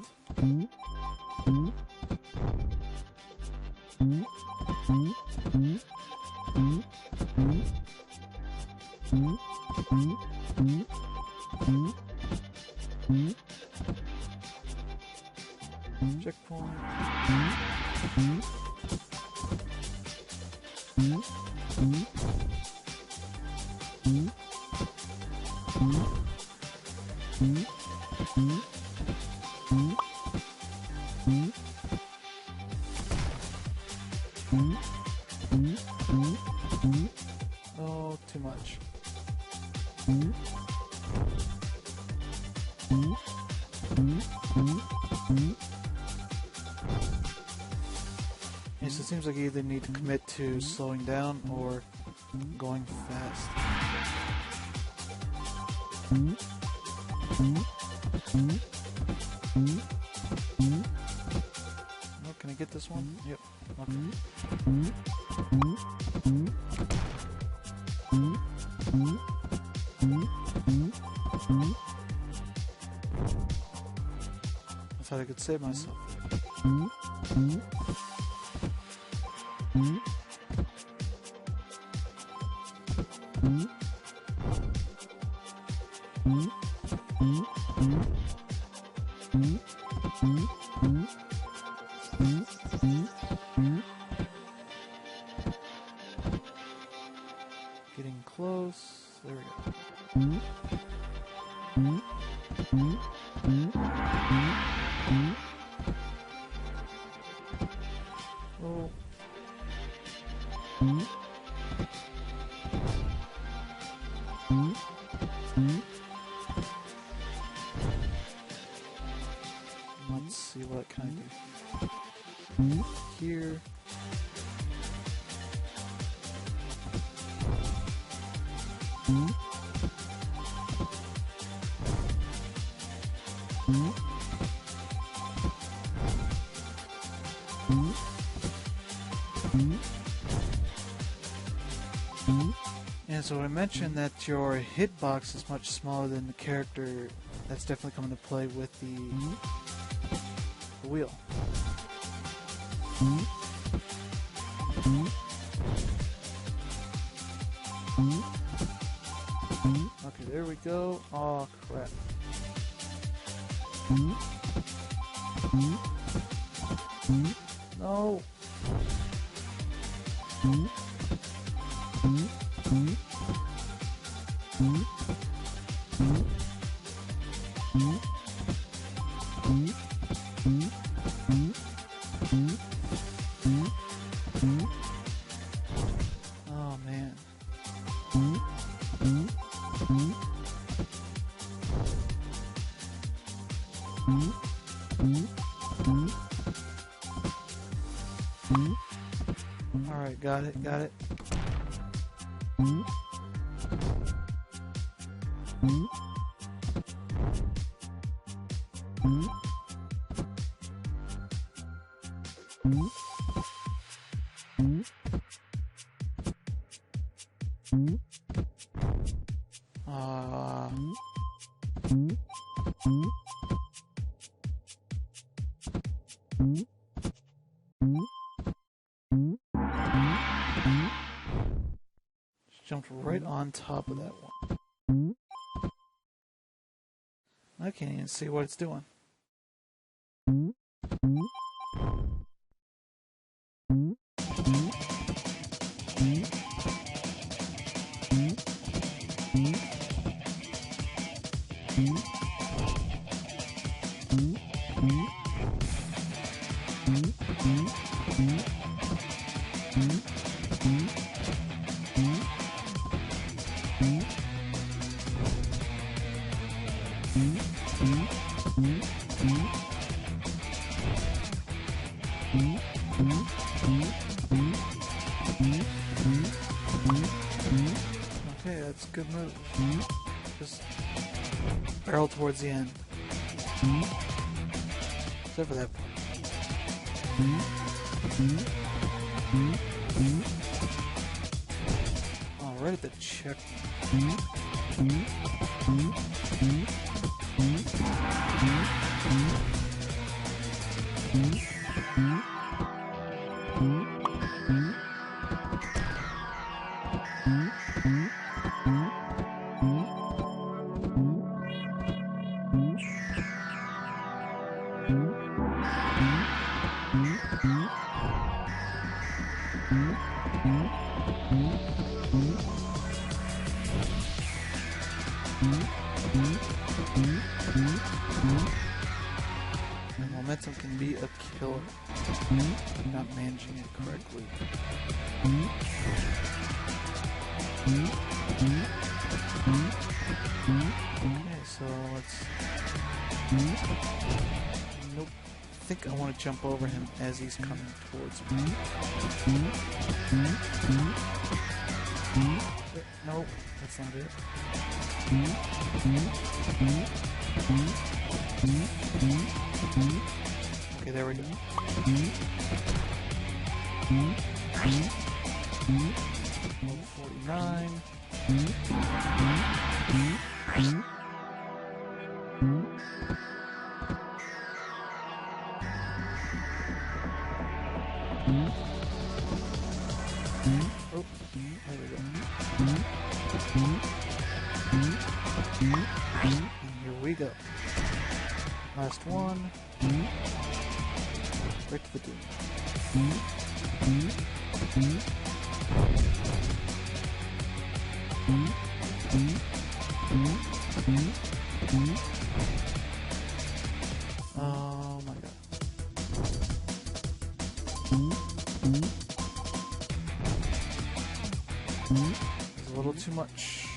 A: Checkpoint. Oh, too much. Yes, it seems like you either need to commit to slowing down or going fast. Oh, can I get this one? Yep. Okay. I thought I could save myself. Getting close. There we go. Oh. Let's see what can I do here. And so I mentioned that your hitbox is much smaller than the character. That's definitely coming to play with the wheel. Okay, there we go. Oh crap. No. Oh man. Alright, got it, got it. Jumped right on top of that one. I can't even see what it's doing. Okay, that's a good move. Just barrel towards the end. Except for that part. Oh, right at the check. And momentum can be a killer if you're not managing it correctly. Okay, so let's... Nope. I think I want to jump over him as he's coming towards me. Nope, that's not it. Okay, there we go. Level 49. Oh, there we go. And here we go. Last one. Right to the doom. Oh my god. It's a little too much.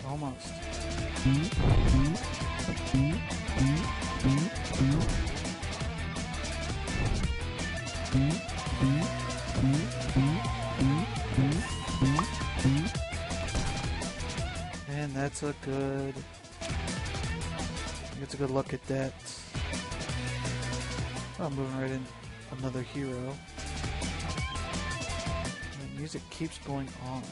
A: Almost. And that's a good... It's a good look at that. Oh, moving right in another hero. And the music keeps going on.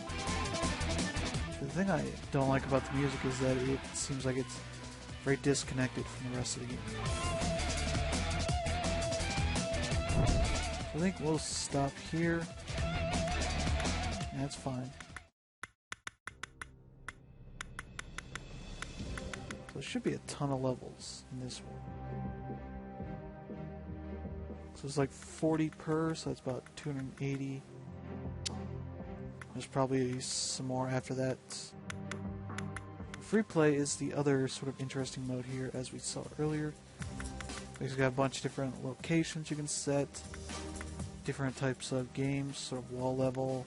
A: The thing I don't like about the music is that it seems like it's very disconnected from the rest of the game. So I think we'll stop here. That's fine. So there should be a ton of levels in this one. So it's like 40 per, so that's about 280. There's probably some more after that. Free play is the other sort of interesting mode here, as we saw earlier. We've got a bunch of different locations you can set, different types of games, sort of wall level,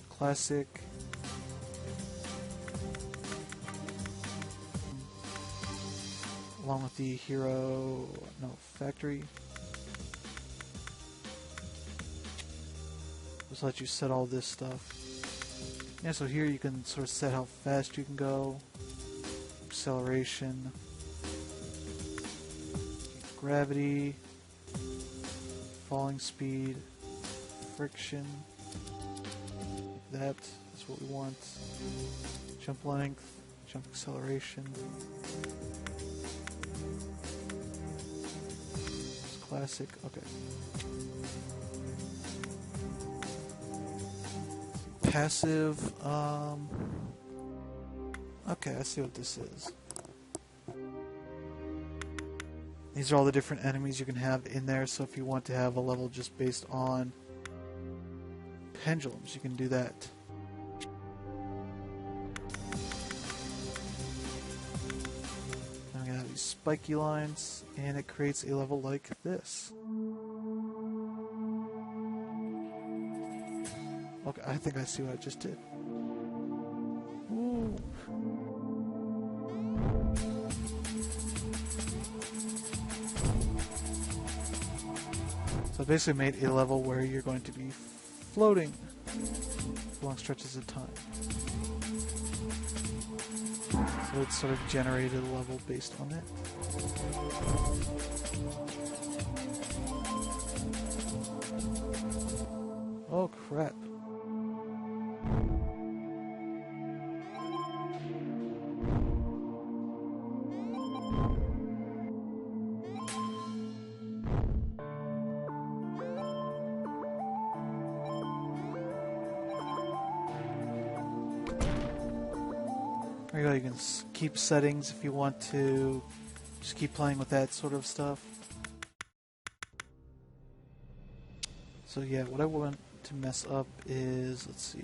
A: classic. Along with the factory. Just let you set all this stuff. Yeah, so here you can sort of set how fast you can go, acceleration, gravity, falling speed, friction. That is what we want. Jump length, jump acceleration. It's classic. Okay. Passive, okay, I see what this is. These are all the different enemies you can have in there, so if you want to have a level just based on pendulums, you can do that. Now we have these spiky lines, and it creates a level like this. Okay, I think I see what I just did. Ooh. So I basically made a level where you're going to be floating for long stretches of time. So it sort of generated a level based on it. Oh crap. There you go, you can keep settings if you want to just keep playing with that sort of stuff. So yeah, what I want to mess up is, let's see.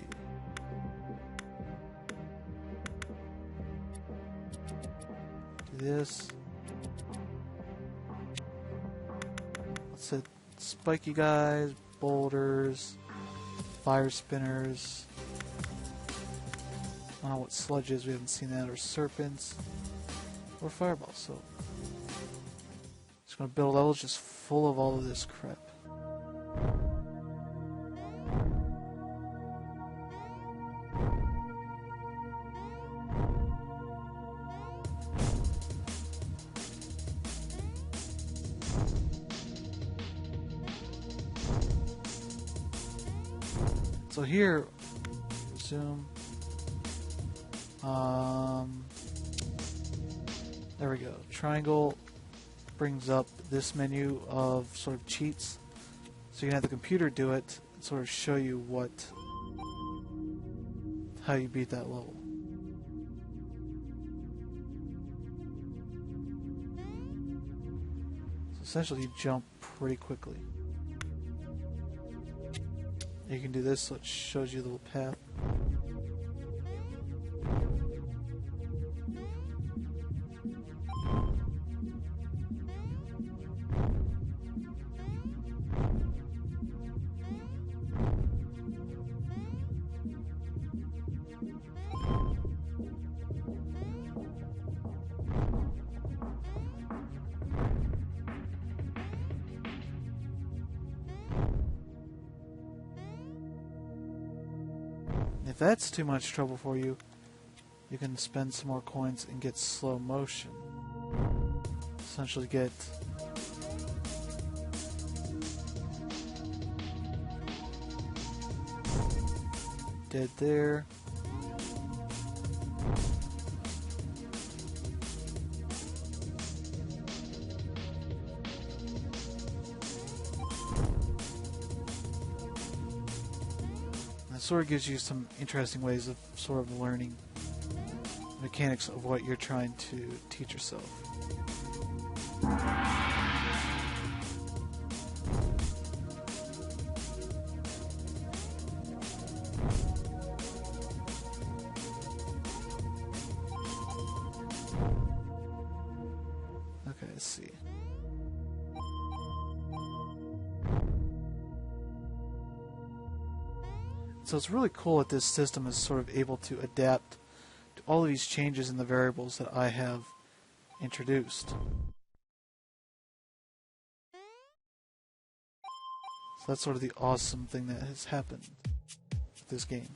A: Do this. Let's set spiky guys, boulders, fire spinners. I don't know what sludge is, we haven't seen that, or serpents, or fireballs, so just gonna build levels just full of all of this crap. So here, zoom. There we go. Triangle brings up this menu of sort of cheats. So you can have the computer do it and sort of show you how you beat that level. So essentially you jump pretty quickly. You can do this so it shows you the little path. If that's too much trouble for you, you can spend some more coins and get slow motion. Essentially get dead there. It sort of gives you some interesting ways of sort of learning mechanics of what you're trying to teach yourself. Okay, let's see. So it's really cool that this system is sort of able to adapt to all of these changes in the variables that I have introduced. So that's sort of the awesome thing that has happened with this game.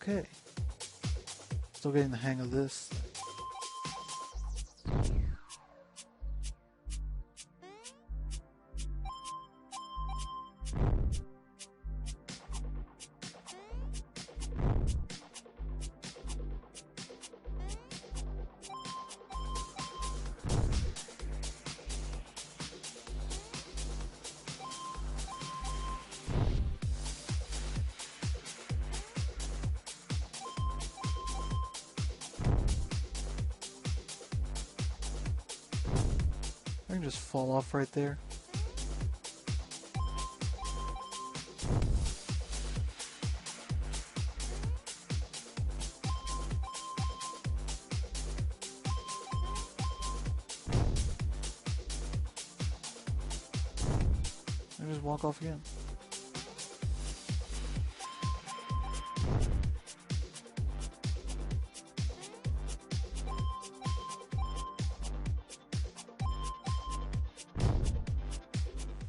A: Okay. Still getting the hang of this. I can just fall off right there. And just walk off again.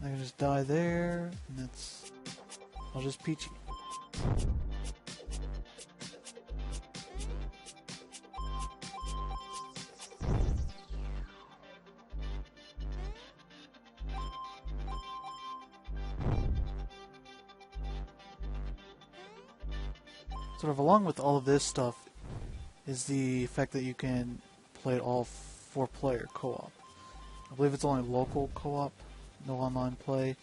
A: I can just die there, and that's all just peachy. Sort of along with all of this stuff is the fact that you can play it all 4-player co-op. I believe it's only local co-op, no online play.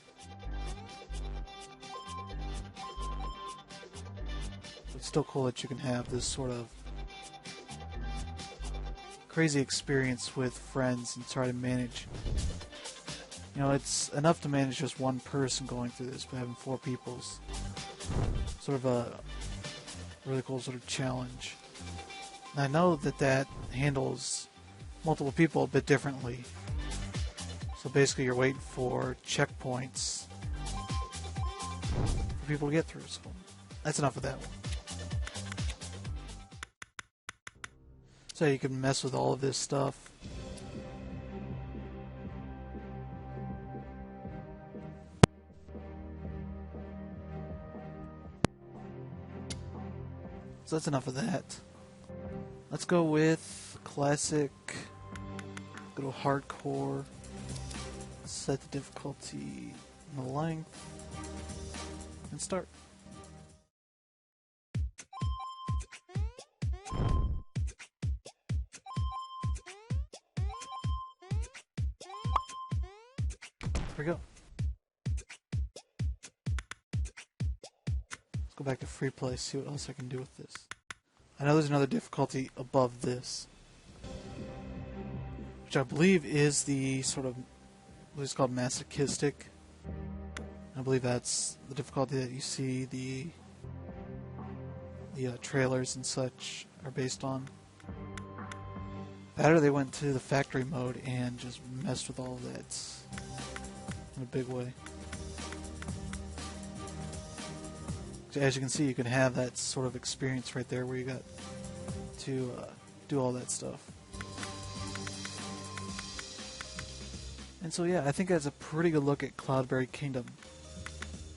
A: It's still cool that you can have this sort of crazy experience with friends and try to manage. You know, it's enough to manage just one person going through this, but having 4 people's sort of a really cool sort of challenge. And I know that that handles multiple people a bit differently. So basically you're waiting for checkpoints for people to get through. So that's enough of that one. So you can mess with all of this stuff. So that's enough of that. Let's go with classic, go to hardcore, set the difficulty and the length, and start. Here we go. Let's go back to free play, see what else I can do with this. I know there's another difficulty above this, which I believe is the sort of what is called masochistic. I believe that's the difficulty that you see the trailers and such are based on. Better they went to the factory mode and just messed with all of that in a big way. As you can see, you can have that sort of experience right there where you got to do all that stuff. And so yeah, I think that's a pretty good look at Cloudberry Kingdom.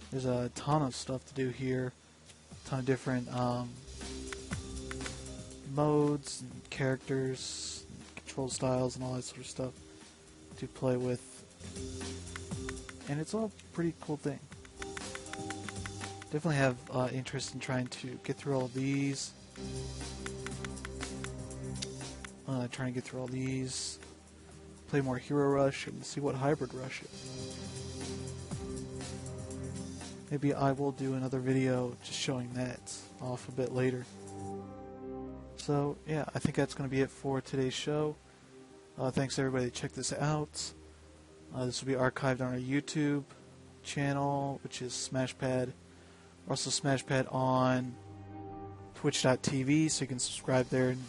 A: There's a ton of stuff to do here, a ton of different modes and characters, and control styles and all that sort of stuff to play with. And it's all a pretty cool thing. Definitely have interest in trying to get through all of these. Trying to get through all these. Play more Hero Rush and see what Hybrid Rush is. Maybe I will do another video just showing that off a bit later. So yeah, I think that's going to be it for today's show. Thanks to everybody that checked this out. This will be archived on our YouTube channel, which is SmashPad. Also SmashPad on twitch.tv, so you can subscribe there and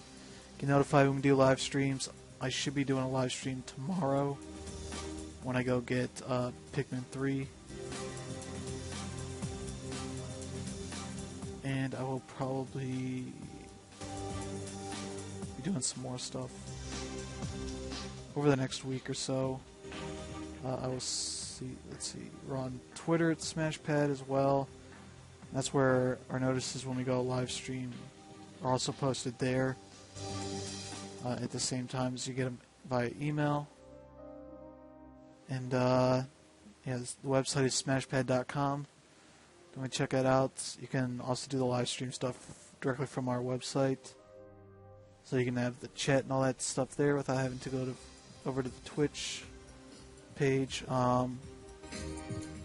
A: get notified when we do live streams. I should be doing a live stream tomorrow when I go get Pikmin 3. And I will probably be doing some more stuff over the next week or so. I will see, let's see, we're on Twitter at SmashPad as well. That's where our notices when we go live stream are also posted there at the same time as you get them via email. And yeah, the website is smashpad.com. Go and check that out. You can also do the live stream stuff directly from our website, so you can have the chat and all that stuff there without having to go over to the Twitch page. I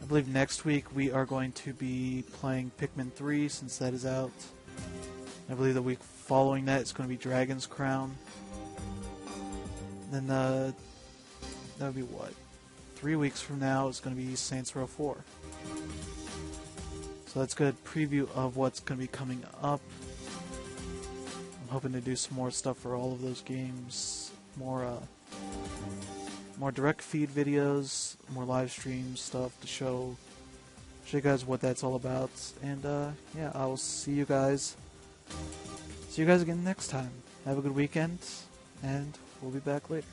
A: believe next week we are going to be playing Pikmin 3 since that is out. I believe the week following that it's going to be Dragon's Crown. Then that would be what? 3 weeks from now it's going to be Saints Row 4. So that's a good preview of what's going to be coming up. I'm hoping to do some more stuff for all of those games. More more direct feed videos, more live stream stuff to show you guys what that's all about. And yeah, I will see you guys again next time. Have a good weekend, and we'll be back later.